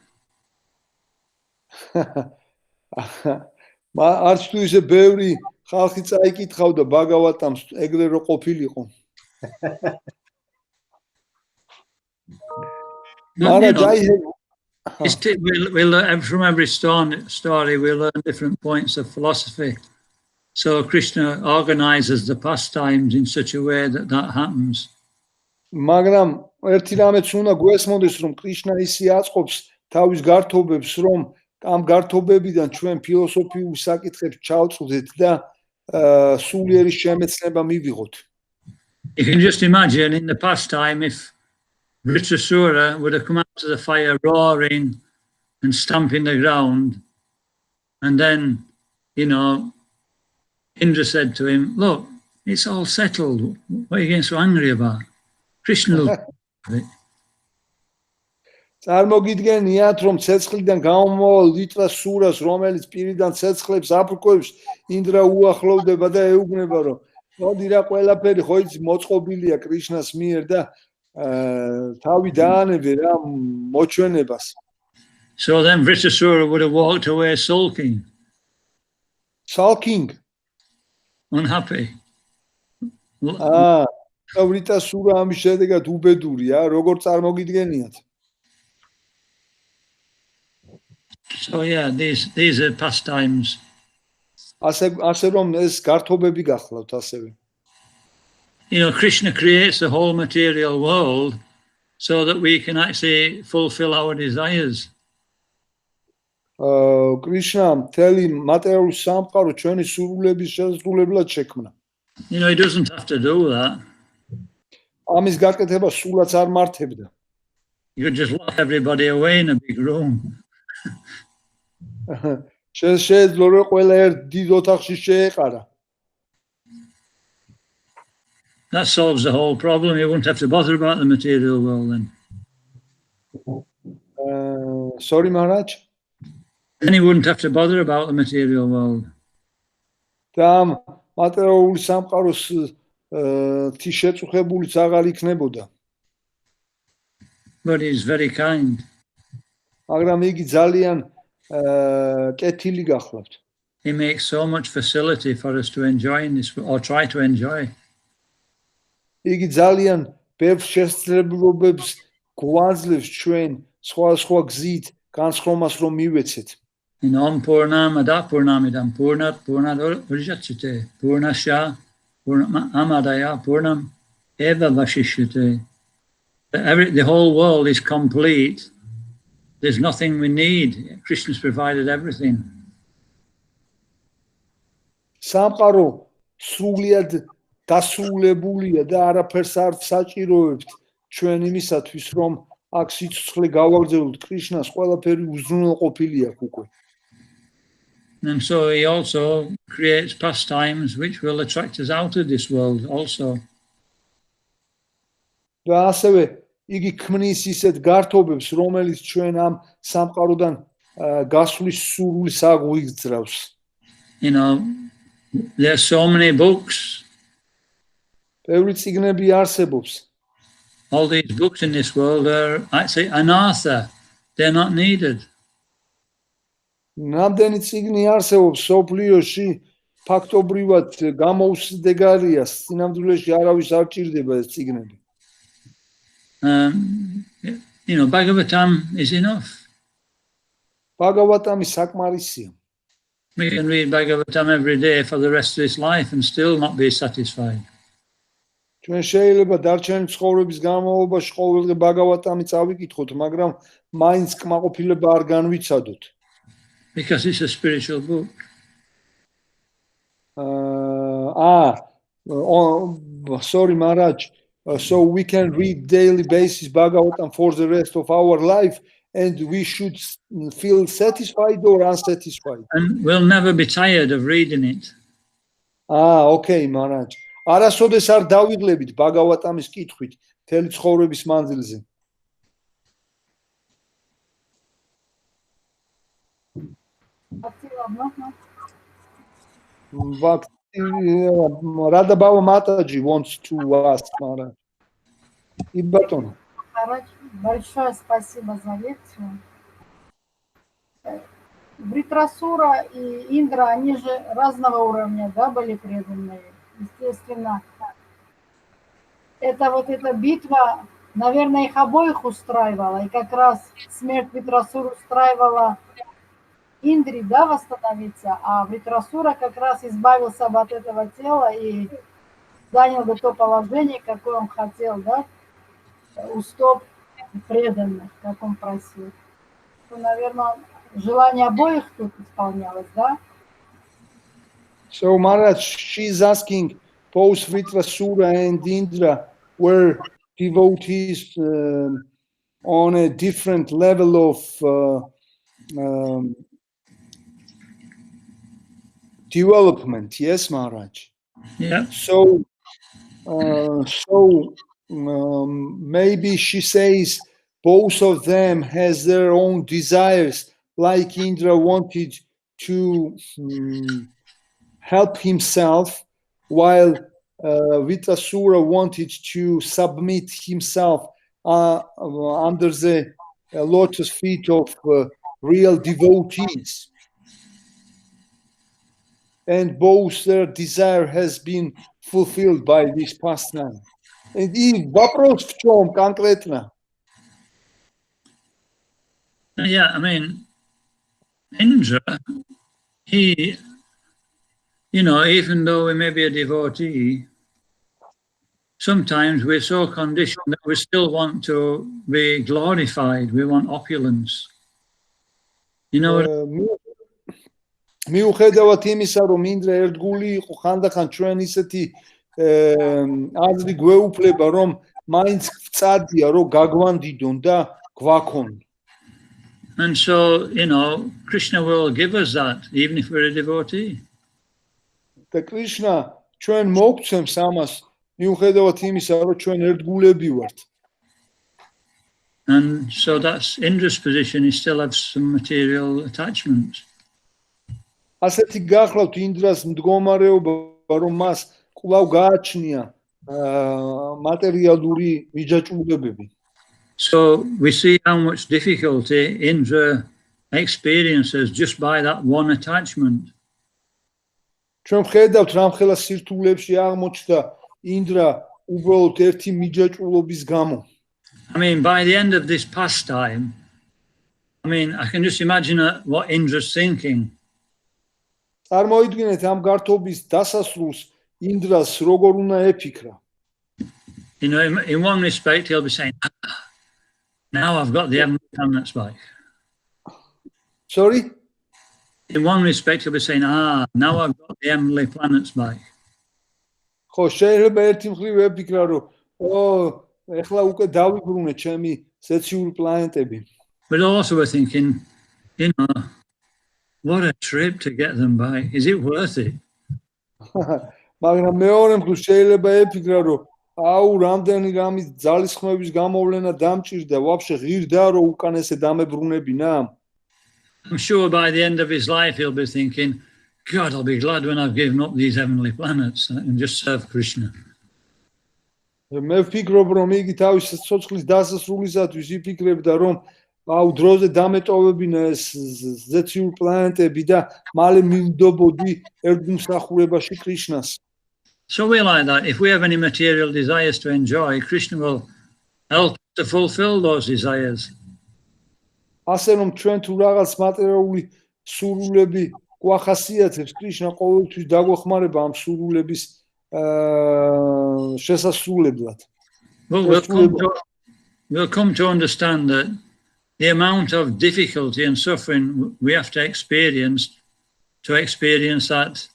არც თუ ისე ბევრი ხალხი წაიკითხავდა ბაგავატამს ეგრე რო ყოფილიყო. We learn from every story we learn different points of philosophy. So Krishna organizes the pastimes in such a way that happens. მაგრამ ერთი რამეც უნდა გვესმოდეს რომ კრიშნა ისე აწყობს თავის გართობებს რომ ამ გართობებიდან ჩვენ ფილოსოფიურ საკითხებს ჩავწვდეთ და სულიერი შემეცნება მივიღოთ. You can just imagine in the past time if Vritrasura would have come out to the fire roaring and stamping the ground and then, Indra said to him, look, it's all settled. What are you getting so angry about? Krishna will წარმოგიდგენიათ რომ ცეცხლიდან გამომავალ ვიტრასურას რომელიც პირიდან ცეცხლებს აფრქვევს ინდრა უახლოვდება და ეუბნება რომ მოდი რა ყველაფერი ხო იცი მოწყობილია კრიშნას მიერ და თავი დაანებე რა მოჩვენებას. So then Vritrasura would have walked away sulking. Sulking? Unhappy. Vritrasura ამის შედეგად უბედურია, როგორ წარმოგიდგენიათ? So yeah, these are pastimes. ასე რომ ეს გართობები გახლავთ ასევე. Krishna creates the whole material world so that we can actually fulfill our desires. Krishna მთელი მატერიალური სამყარო ჩვენი სურვილების შესრულებლად შექმნა. He doesn't have to do that. ამის გაკეთება სულაც არ მართებდა. You could just lock everybody away in a big room. შეეძლო რომ ყველა ერთ დიდ ოთახში შეეყარა. That solves the whole problem. You won't have to bother about the material world then. Sorry, Maharaj? Then you wouldn't have to bother about the material world. და მატერიალური სამყაროს შეწუხებულიც აღარ იქნებოდა. But he's very kind. მაგრამ იგი ძალიან კეთილი გახლავთ. He makes so much facility for us to enjoy in this or try to enjoy. იგი ძალიან ბევრ შესაძლებლობებს გვაძლევს ჩვენ სხვა გზით განსხვავებას რომ მივეცეთ. Om Purnamada Purnamidam Purnat Purnadurjachyate Purnasya Purnamadaya Purnam Eva Vashishyate. The whole world is complete. There's nothing we need. Krishna's provided everything. სამყარო სრულიად დასრულებულია და არაფერს არ საჭიროებთ ჩვენ იმისათვის რომ აქ სიცოცხლე გავაგრძელოთ კრიშნას ყველაფერი უზრუნველყოფილი აქვს უკვე. And so he also creates pastimes which will attract us out of this world also. და ასევე იგი ქმნის ისეთ გართობებს, რომელიც ჩვენ ამ სამყაროდან გასვლის სურვილს აღვიძრავს. You know, there are so many books. ბევრი წიგნები არსებობს. All these books in this world are actually anartha. They're not needed. Რამდენი წიგნი არსებობს სოფლიოში, ფაქტობრივად გამოუსადეგარია, სინამდვილეში არავის არ ჭირდება ეს წიგნები. You know, Bhagavatam is enough. ბაგავატამი საკმარისია. We can read Bhagavatam every day for the rest of his life and still not be satisfied. ჩვენ შეიძლება დარჩენილი ცხოვრების განმავლობაში ყოველდღე ბაგავატამი წავიკითხოთ, მაგრამ მაინც კმაყოფილება არ განვიცადოთ. Because it's a spiritual book. Sorry, Maharaj. So we can read daily basis Bhagavatam for the rest of our life, and we should feel satisfied or unsatisfied. And we'll never be tired of reading it. Okay, Maharaj. არასოდეს არ დავიღლებით ბაგავატამის კითხვით მთელი ცხოვრების მანძილზე. But Radha Baba Mataji wants to ask, Maharaj. Ибатон. Maharaj, большое спасибо за лекцию. Вритрасура и Индра, они же разного уровня, да, были преданные. Естественно, эта битва, наверное, их обоих устраивала. И как раз смерть Вритрасуры устраивала Индри, да, восстановиться, а Вритрасура как раз избавился от этого тела и занял бы то положение, какое он хотел, да, у стоп преданных, как он просил. То, наверное, желание обоих тут исполнялось, да? So Maharaj, she's asking, both Vritrasura and Indra were devotees on a different level of development. Yes, Maharaj. Yeah. So maybe she says both of them has their own desires, like Indra wanted to help himself, while Vritrasura wanted to submit himself under the lotus feet of real devotees. And both their desire has been fulfilled by this pastime. And вопрос в чем конкретно? Yeah, I mean, Indra, he, you know, even though we may be a devotee, sometimes we're so conditioned that we still want to be glorified. We want opulence. You know, მიუხედავად იმისა, რომ ინდრა ერთგული იყო, ხანდახან ჩვენ ისეთი აზრი გვეუფლება, რომ მაინც ვწადია, რომ გაგვანდიდონ და გვაქონ. And so, you know, Krishna will give us that, even if we're a devotee. და კრიშნა ჩვენ მოგცემს ამას, მიუხედავად იმისა, რომ ჩვენ ერთგულები ვართ. And so that's Indra's position. He still has some material attachments. ასეთი გახლავთ ინდრას მდგომარეობა, რომ მას კვლავ გააჩნია მატერიალური მიჯაჭვულებები. So we see how much difficulty Indra experiences just by that one attachment. ჩვენ ვხედავთ რამხელა სირთულეებში აღმოჩნდა ინდრა უბრალოდ ერთი მიჯაჭვულობის გამო. I mean, by the end of this pastime, I mean, I can just imagine what Indra's thinking. წარმოიდგინეთ ამ გართობის დასასრულს ინდრას როგორ უნდა ეფიქრა. You know, in one respect, he'll be saying, now I've got the heavenly planets back. Sorry? In one respect, he'll be saying, now I've got the heavenly planets back. ხო, შეიძლება ერთი მხრივ ეფიქრა, რომ ეხლა უკვე დავიბრუნე ჩემი ზეციური პლანეტები. But also we're thinking, you know, what a trip to get them back. Is it worth it? მაგრამ მეორე მხრივ შეიძლება ეფიქრა, რომ აუ რამდენი რამის ძალისხმევის გამოვლენა დამჭირდა, ვაფშე ღირდა რომ უკან ესე დამებრუნებინა? I'm sure by the end of his life he'll be thinking, God, I'll be glad when I've given up these heavenly planets and just serve Krishna. მე ვფიქრობ რომ იგი თავის ცოცხლის დასასრულისათვის იფიქრებდა რომ აუ დროზე დამეტოვებინა ეს ზეციურ პლანეტები და მალე მივდობოდი ერთგულსახურებაში კრიშნას. So we're like that. If we have any material desires to enjoy, Krishna will help to fulfill those desires. ასე რომ ჩვენ თუ რაღაც მატერიალური სურვილები გვახასიათებს, კრიშნა ყოველთვის დაგვეხმარება ამ სურვილების შესასრულებლად. We'll come to understand that the amount of difficulty and suffering we have to experience that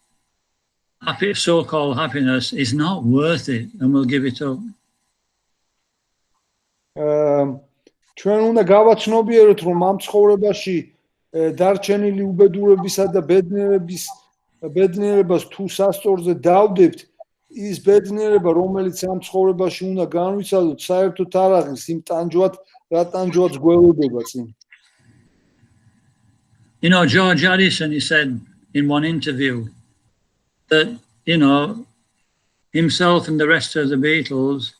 happy, so-called happiness is not worth it, and we'll give it up. ჩვენ უნდა გავაცნობიეროთ, რომ ამ ცხოვრებაში დარჩენილი უბედურებისა და ბედნიერებას თუ სასწორზე დავდებთ, ის ბედნიერება, რომელიც ამ ცხოვრებაში უნდა განვიცადოთ, საერთოდ არ აღის იმ ტანჯვად, რა ტანჯვაც გველოდება წინ. You know, George Harrison, he said in one interview that, himself and the rest of the Beatles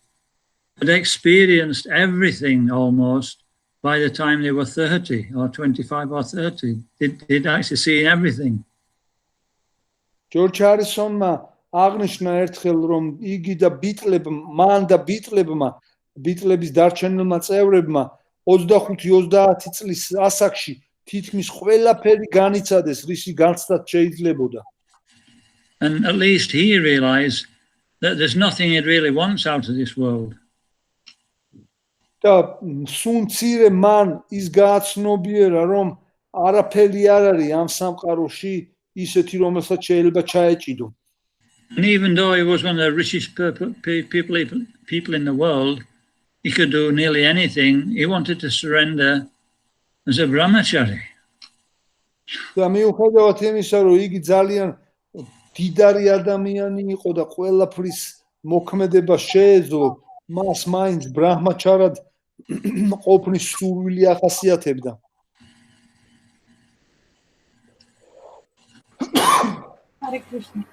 had experienced everything almost by the time they were 30 or 25 or 30. They'd actually seen everything. George Harrison აღნიშნა ერთხელ, რომ იგი და ბიტლების დარჩენილმა წევრებმა 25-30 წლის ასაკში თითქმის ყველაფერი განიცადეს, რისი განცდაც შეიძლებოდა. And at least he realized that there's nothing he really wants out of this world. და სუნცირე მან ის გააცნობიერა, რომ არაფერი არ არის ამ სამყაროში ისეთი, რომელსაც შეიძლება ჩაეჭიდო. And even though he was one of the richest people in the world, he could do nearly anything. He wanted to surrender as a brahmachari. და მიუხედავად იმისა, რომ იგი ძალიან დიდარი ადამიანი იყო და ყველაფრის მოქმედება შეეძლო, მას მაინც ბრაჰმაჩარად ყოფნის სურვილი ახასიათებდა. Hare Krishna.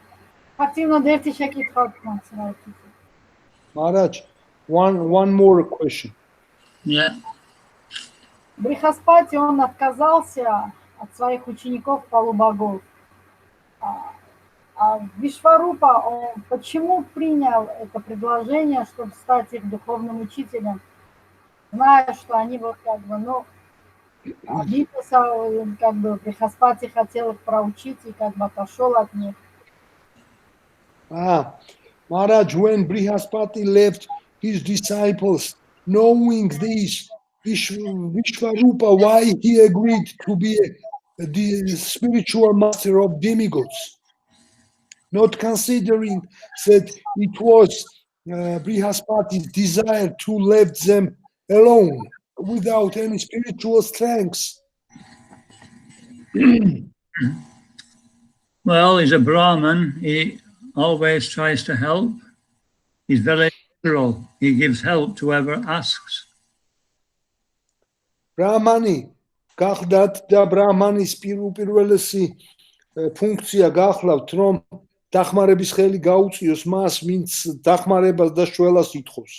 Активно дерти შეკითხვა გქონს რა თქმა უნდა. Maharaj, one more question. Yeah. Брихаспати, он отказался от своих учеников полубогов. Вишварупа, он почему принял это предложение, чтобы стать их духовным учителем, зная, что они вот обиделся, Брихаспати хотел их проучить и отошел от них. Maharaj, when Brihaspati left his disciples, knowing this, Vishvarupa, why he agreed to be the spiritual master of demigods, not considering that it was Brihaspati's desire to leave them alone without any spiritual strength. Well, he's a Brahmin. He always tries to help. He's very liberal. He gives help to whoever asks. Brahmani, გახდათ და ბრაჰმანის პირველესი ფუნქცია გახლავთ, რომ დახმარების ხელი გაუწიოს მას, ვინც დახმარებას და შველას ითხოვს.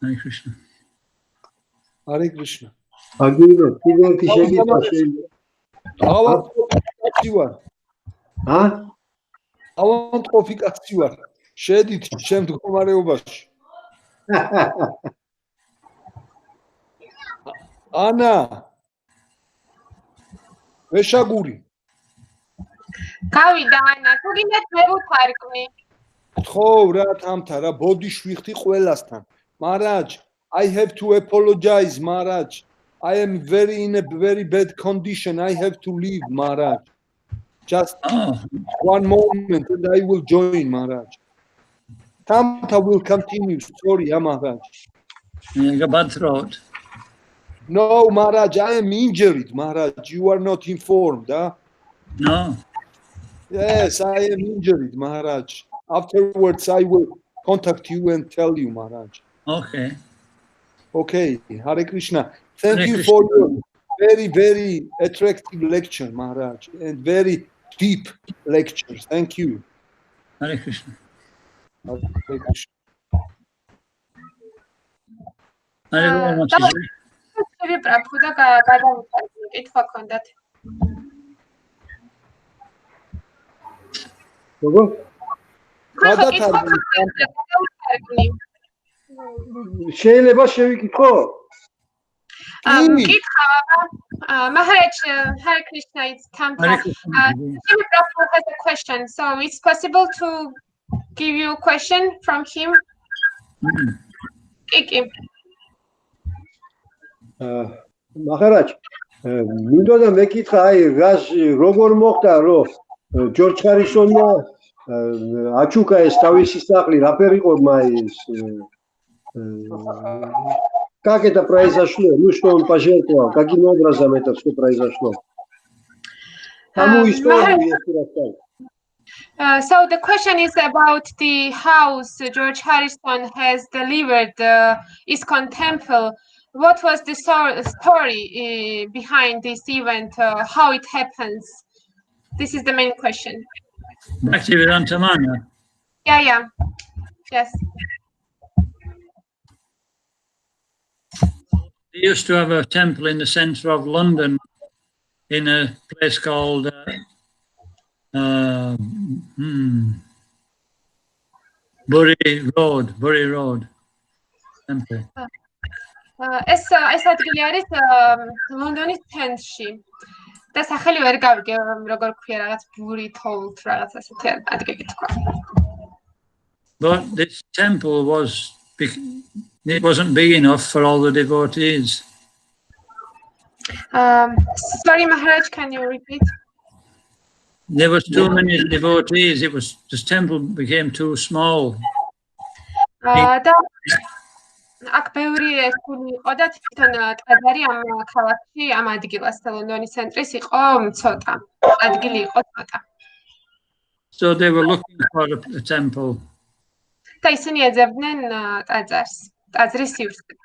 Hare Krishna. Hare Krishna. აგირო, პირველი შეკითხვა შეიძლება. ავანტყოფი ვარ. ავანტყოფი კაცი ვარ. შედით ჩემ მდგომარეობაში. ანა ვეშაგური გავიდა ანა თუ გინდათ მე ვუთარგმნი ხო რა თამთა რა ბოდიში ვიხდი ყველასთან Maharaj, I have to apologize Maharaj, I am in a very bad condition, I have to leave Maharaj, just one moment and I will join Maharaj. Tamta will continue, sorry Maharaj. You got bad throat. No, Maharaj, I am injured, Maharaj. You are not informed, huh? No. Yes, I am injured, Maharaj. Afterwards, I will contact you and tell you, Maharaj. Okay. Okay, Hare Krishna. Thank Hare you Krishna. for your very, very attractive lecture, Maharaj, and very deep lecture. Thank you. Hare Krishna. Hare Krishna. Hare very much. შევი პრაფუ და გადავიხარდი კითხვა გქონდათ. როგორ? გადავიხარდი. შეიძლება შევიკითხო? კითხვა Maharaj, Hare Krishna, it's Tampa. Hare Krishna. Shivy Prabhu has a question, so it's possible to give you a question from him? Kiki. Maharaj, მინდოდა მეკითხა, აი, რას როგორ მოხდა, რომ ჯორჯ ხარისონმა აჩუკა ეს თავისი სახლი, რაფერი იყო მაის? Как это произошло? Ну, что он пожертвовал? Каким образом это все произошло? Кому историю, если рассказать? So the question is about the house George Harrison has delivered ISKCON temple. What was the story behind this event? How it happens? This is the main question. Bhaktivedanta Manna. Yeah. Yes. They used to have a temple in the centre of London in a place called Bury Road temple. ეს ადგილი არის ლონდონის ცენტრში. და სახელი ვერ გავიგე, როგორ ქვია, რაღაც ბური თოულთ, რაღაც ასეთი ადგილი თქვა. But this temple it wasn't big enough for all the devotees. Sorry, Maharaj, can you repeat? There was too many devotees. This temple became too small. და აქ ბევრი ესკული იყო და თვითონ ტაძარი ამ ქალაქში, ამ ადგილას ლონდონის ცენტრის იყო ცოტა. ადგილი იყო ცოტა. So they were looking for a temple. და ისინი ეძებდნენ ტაძარს, ტაძრის სივრცეს.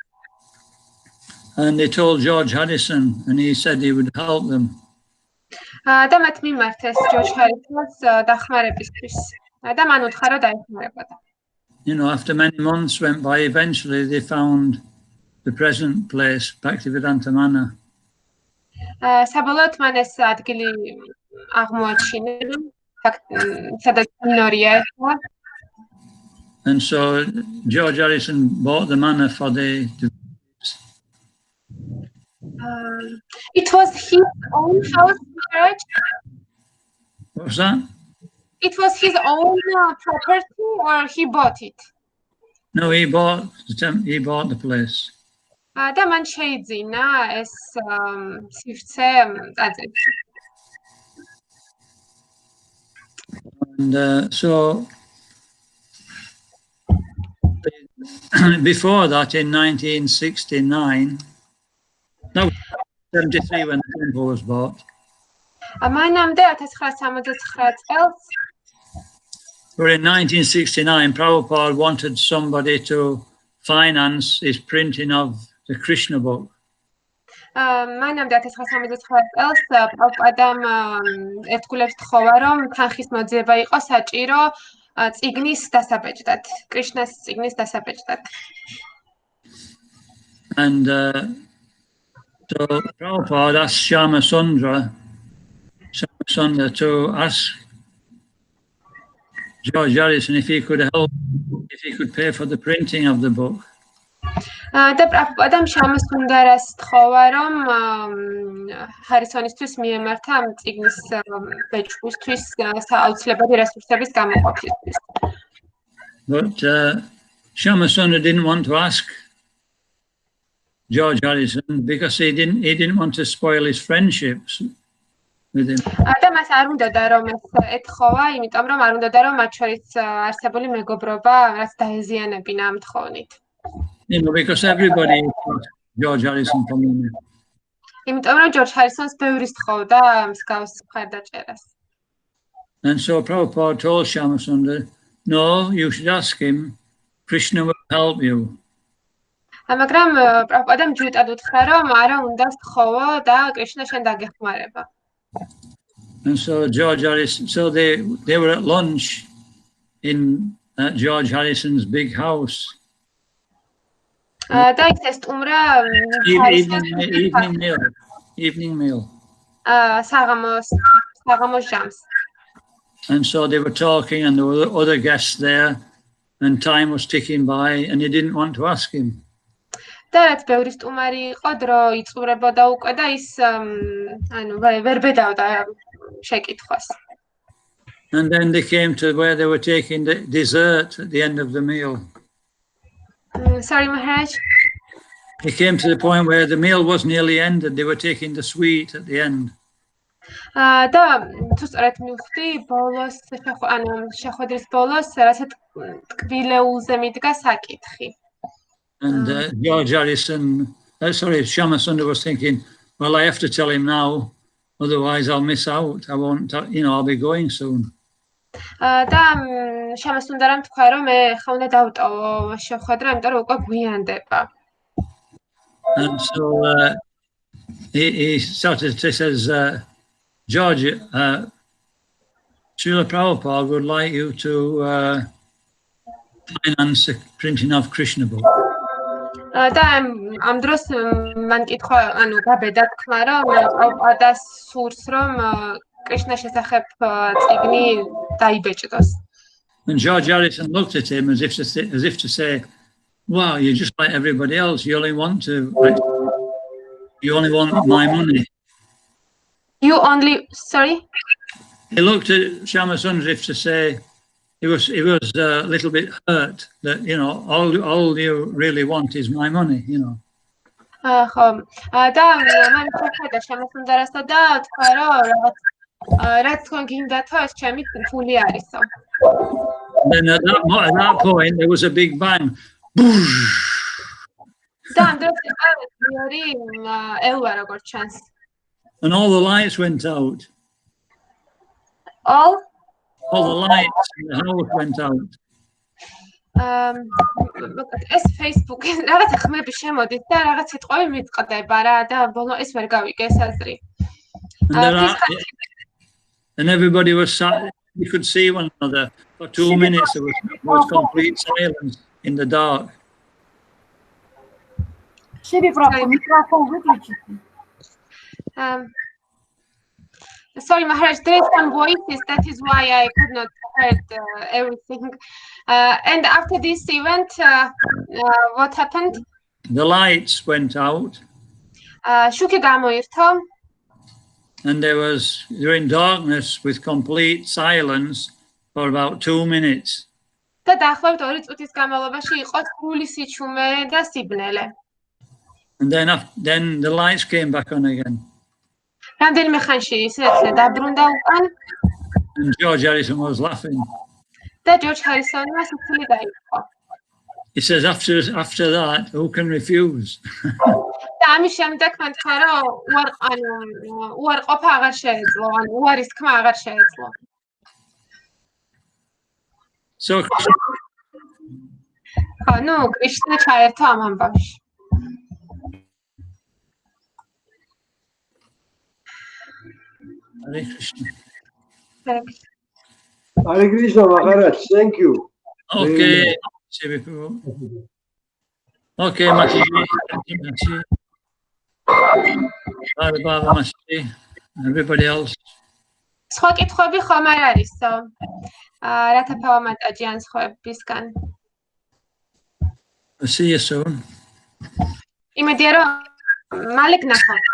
And they told George Harrison, and he said he would help them. და მათ მიმართეს ჯორჯ ჰარისონს დახმარებისთვის. და მან უთხრა რომ დაეხმარებოდა. You know, after many months went by, eventually they found the present place, Bhaktivedanta Manna. საბოლოოდ მან ეს ადგილი აღმოაჩინა, სადაც მინორია იყო. And so George Harrison bought the manna for the It was his own house, Maharaj? What was that? It was his own property, or he bought it? No, he bought the place. და მან შეიძინა ეს სივრცე ტაძრებში. And so before that, in 1969, no, 73 when the temple was bought. მანამდე 1969 წელს But in 1969, Prabhupada wanted somebody to finance his printing of the Krishna book. მანამდე 1969 წელს პრაბჰუპადამ ერთგულებს თხოვა, რომ თანხის მოძიება იყოს საჭირო წიგნის დასაბეჭდად, კრიშნას წიგნის დასაბეჭდად. And so Prabhupada asked Shama Sundra to ask George Harrison if he could help, if he could pay for the printing of the book. და პრაბჰუპადამ შამა სუნდარას თხოვა, რომ ჰარისონისთვის მიემართა ამ წიგნის ბეჭდვისთვის აუცილებელი რესურსების გამოყოფისთვის. But Shama Sundra didn't want to ask George Harrison because he didn't want to spoil his friendships with him. და მას არ უნდოდა რომ ეს ეთხოვა, იმიტომ რომ არ უნდოდა რომ მათ შორის არსებული მეგობრობა რაც დაეზიანებინა ამ თხოვნით. You know, because everybody thought George Harrison from him. იმიტომ რომ ჯორჯ ჰარისონს ბევრი სთხოვდა მსგავს მხარდაჭერას. And so Prabhupada told Shyamasundar, no, you should ask him, Krishna will help you. მაგრამ პრაბჰუდამ ჯუიტად უთხრა, რომ არა უნდა სთხოვო და კრიშნა შენ დაგეხმარება. And so George Harrison, so they were at lunch in George Harrison's big house. და იქ ეს სტუმრა evening meal. საღამოს ჟამს. And so they were talking and there were other guests there and time was ticking by and he didn't want to ask him. და რაც ბევრი სტუმარი იყო, დრო იწურებოდა უკვე და ის ანუ ვერ ბედავდა შეკითხვას. And then they came to where they were taking the dessert at the end of the meal. Sorry, Maharaj. They came to the point where the meal was nearly ended. They were taking the sweet at the end. და თუ სწორად მივხვდი, ბოლოს ანუ შეხვედრის ბოლოს რასაც ტკბილეულზე მიდგა საკითხი. And George Harrison, Shyamasundar was thinking, well, I have to tell him now, otherwise I'll miss out. I won't, I'll be going soon. და შამასუნდარამ თქვა, რომ მე ხა უნდა დავტოვო შეხვედრა, იმიტომ რომ უკვე გვიანდება. And so he started to say, George, Srila Prabhupada would like you to finance the printing of Krishna book. და ამ დროს მან კითხვა, ანუ გაბედა თქმა, რომ პრაბჰუდას სურს, რომ კრიშნას შესახებ წიგნი დაიბეჭდოს. And George Harrison looked at him as if to say, wow, you're just like everybody else. You only want my money. You only, sorry? He looked at Shyamasundar as if to say, he was a little bit hurt that, all you really want is my money, ხო. და მან შეხედა შამასუნდარასა და თქვა, რომ რაც თქვენ გინდათო, ეს ჩემი ფული არისო. Then at that point, there was a big bang. და ამ დროს მეორე ელვა როგორც ჩანს. And all the lights went out. All the lights in the house went out. ეს Facebook-ი რაღაც ხმები შემოდით და რაღაც სიტყვები მიტყდება რა და ბოლო ეს ვერ გავიგე ეს აზრი. And everybody was sat, you could see one another for 2 minutes. There was complete silence in the dark. Sorry, Maharaj, there is some voices. That is why I could not heard everything. And after this event, what happened? The lights went out. Shukhi gamoirtho. And they were in darkness with complete silence for about 2 minutes. და დაახლოებით 2 წუთის განმავლობაში იყო სრული სიჩუმე და სიბნელე. And then the lights came back on again. რამდენიმე ხანში ისე დაბრუნდა უკან. And George Harrison was laughing. და George Harrisonმა სიცილი დაიწყო. He says, after that, who can refuse? და ამის შემდეგ მან თქვა, რომ უარყოფა აღარ შეეძლო, ანუ უარის თქმა აღარ შეეძლო. So, ну, Krishna ჩაერთო ამ ამბავში. Hare Krishna. Hare Krishna, Maharaj, thank you. Okay. Okay, Mati. Baba, Mati. Everybody else. სხვა კითხვები ხომ არ არისო? რათა ფავამატაჯი ან სხვებისგან. See you soon. იმედია რომ მალე გნახავთ.